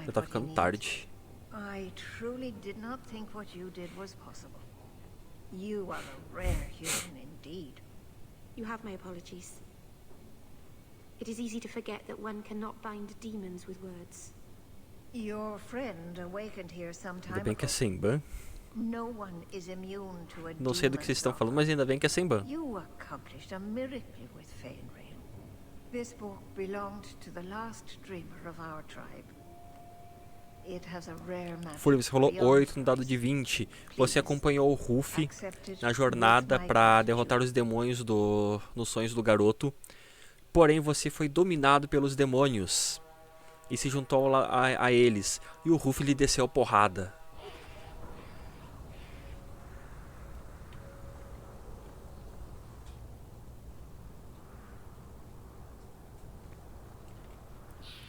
Já tá ficando tarde. I truly did not think what you did was possible. You are a rare human indeed. You have my apologies. It is easy to forget that one cannot bind demons with words. Your friend awakened here some time Ainda bem que é sem ban. No one is immune to a Não sei do que vocês estão falando, mas ainda bem que é sem ban. You accomplished a miracle with Fainrail. This book belonged to the last dreamer of our tribe. It has a rare magic. Fúria, você rolou 8 no dado de 20. Você acompanhou o Ruff na jornada para derrotar os demônios nos sonhos do garoto. Porém, você foi dominado pelos demônios e se juntou a eles. E o Ruff lhe desceu a porrada.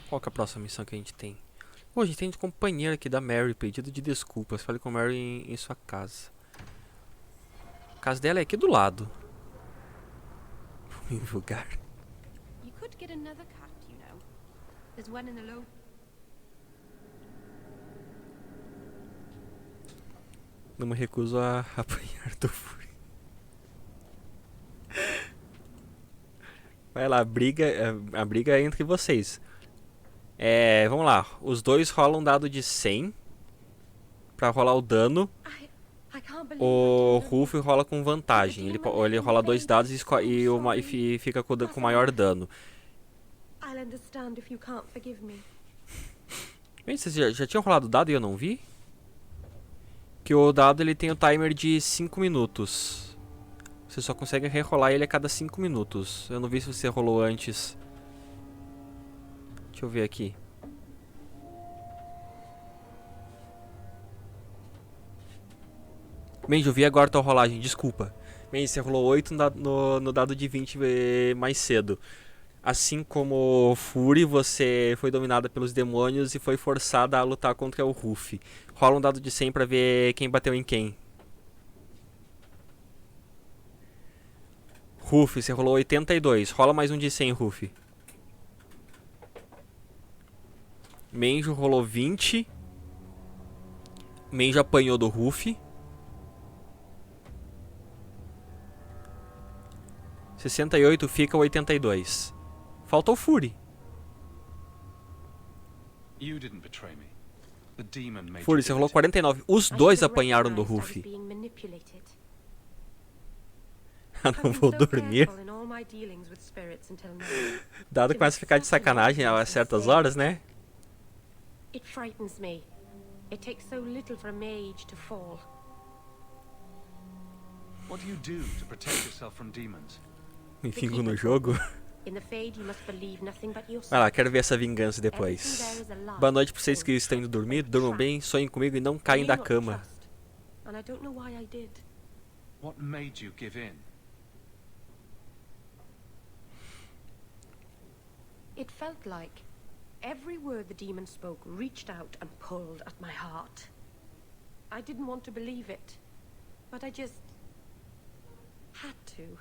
Qual que é a próxima missão que a gente tem? A gente tem de companheiro aqui da Mary, pedido de desculpas. Fale com a Mary em sua casa. A casa dela é aqui do lado. Vou me vulgar. You could get another cat, you know. There's one in the low. Não me recuso a apanhar do Fúria. Vai lá, a briga é entre vocês. Vamos lá. Os dois rolam um dado de 100 pra rolar o dano. O Rufy rola com vantagem. Ele rola 2 dados e fica com o maior dano. Bem, vocês já tinham rolado o dado e eu não vi? Que o dado ele tem o timer de 5 minutos. Você só consegue rerolar ele a cada 5 minutos. Eu não vi se você rolou antes. Deixa eu ver aqui. Mandy, eu vi agora a tua rolagem, desculpa. Mandy, você rolou 8 no dado de 20 mais cedo. Assim como Fury, você foi dominada pelos demônios e foi forçada a lutar contra o Rufy. Rola um dado de 100 pra ver quem bateu em quem. Rufy, você rolou 82. Rola mais um de 100, Rufy. Menjo rolou 20. Menjo apanhou do Rufy. 68 fica 82. Falta o Fury. Fury, você rolou 49. Os dois apanharam do Rufy. Não vou dormir. Dado começa a ficar de sacanagem a certas horas, né? It frightens me. It takes so little for a mage to fall. What do you do to protect yourself from demons? Me fingo no jogo. Vai lá, quero ver essa vingança depois. Boa noite pra vocês que estão indo dormir. Durmam bem, sonhem comigo e não caem da cama. What made you give in? It felt like every word the demon spoke reached out and pulled at my heart. I didn't want to believe it, but I just had to.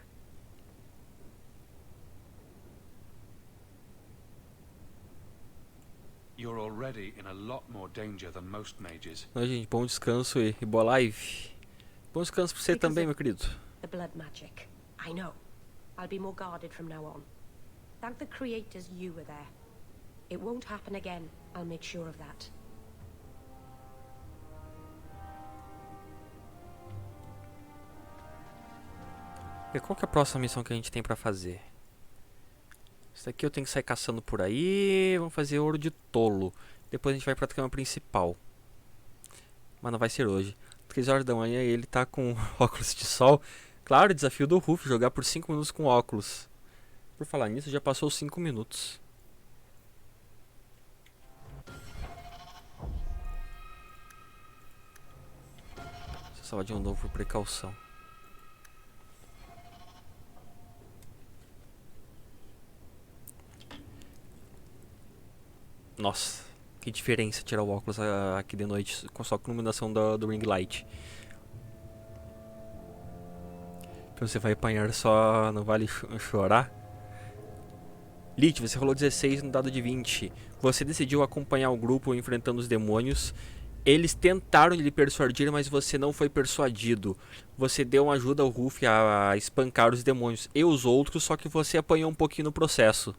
You're already in a lot more danger than most mages. Gente, bom descanso e boa live. Bom descanso pra você também, meu querido. The blood magic. I know. I'll be more guarded from now on. Thank the creators you were there. It won't happen again. I'll make sure of that. E qual que é a próxima missão que a gente tem pra fazer? Isso aqui eu tenho que sair caçando por aí. Vamos fazer ouro de tolo. Depois a gente vai pra cama principal. Mas não vai ser hoje. 3 horas da manhã e ele tá com óculos de sol. Claro, desafio do Rufy, jogar por 5 minutos com óculos. Por falar nisso, já passou 5 minutos. Deixa eu salvar de novo por precaução. Nossa, que diferença tirar o óculos aqui de noite só com a iluminação do ring light. Que você vai apanhar só, não vale chorar. Lich, você rolou 16 no dado de 20. Você decidiu acompanhar o grupo enfrentando os demônios. Eles tentaram lhe persuadir, mas você não foi persuadido. Você deu uma ajuda ao Rufy a espancar os demônios e os outros, só que você apanhou um pouquinho no processo.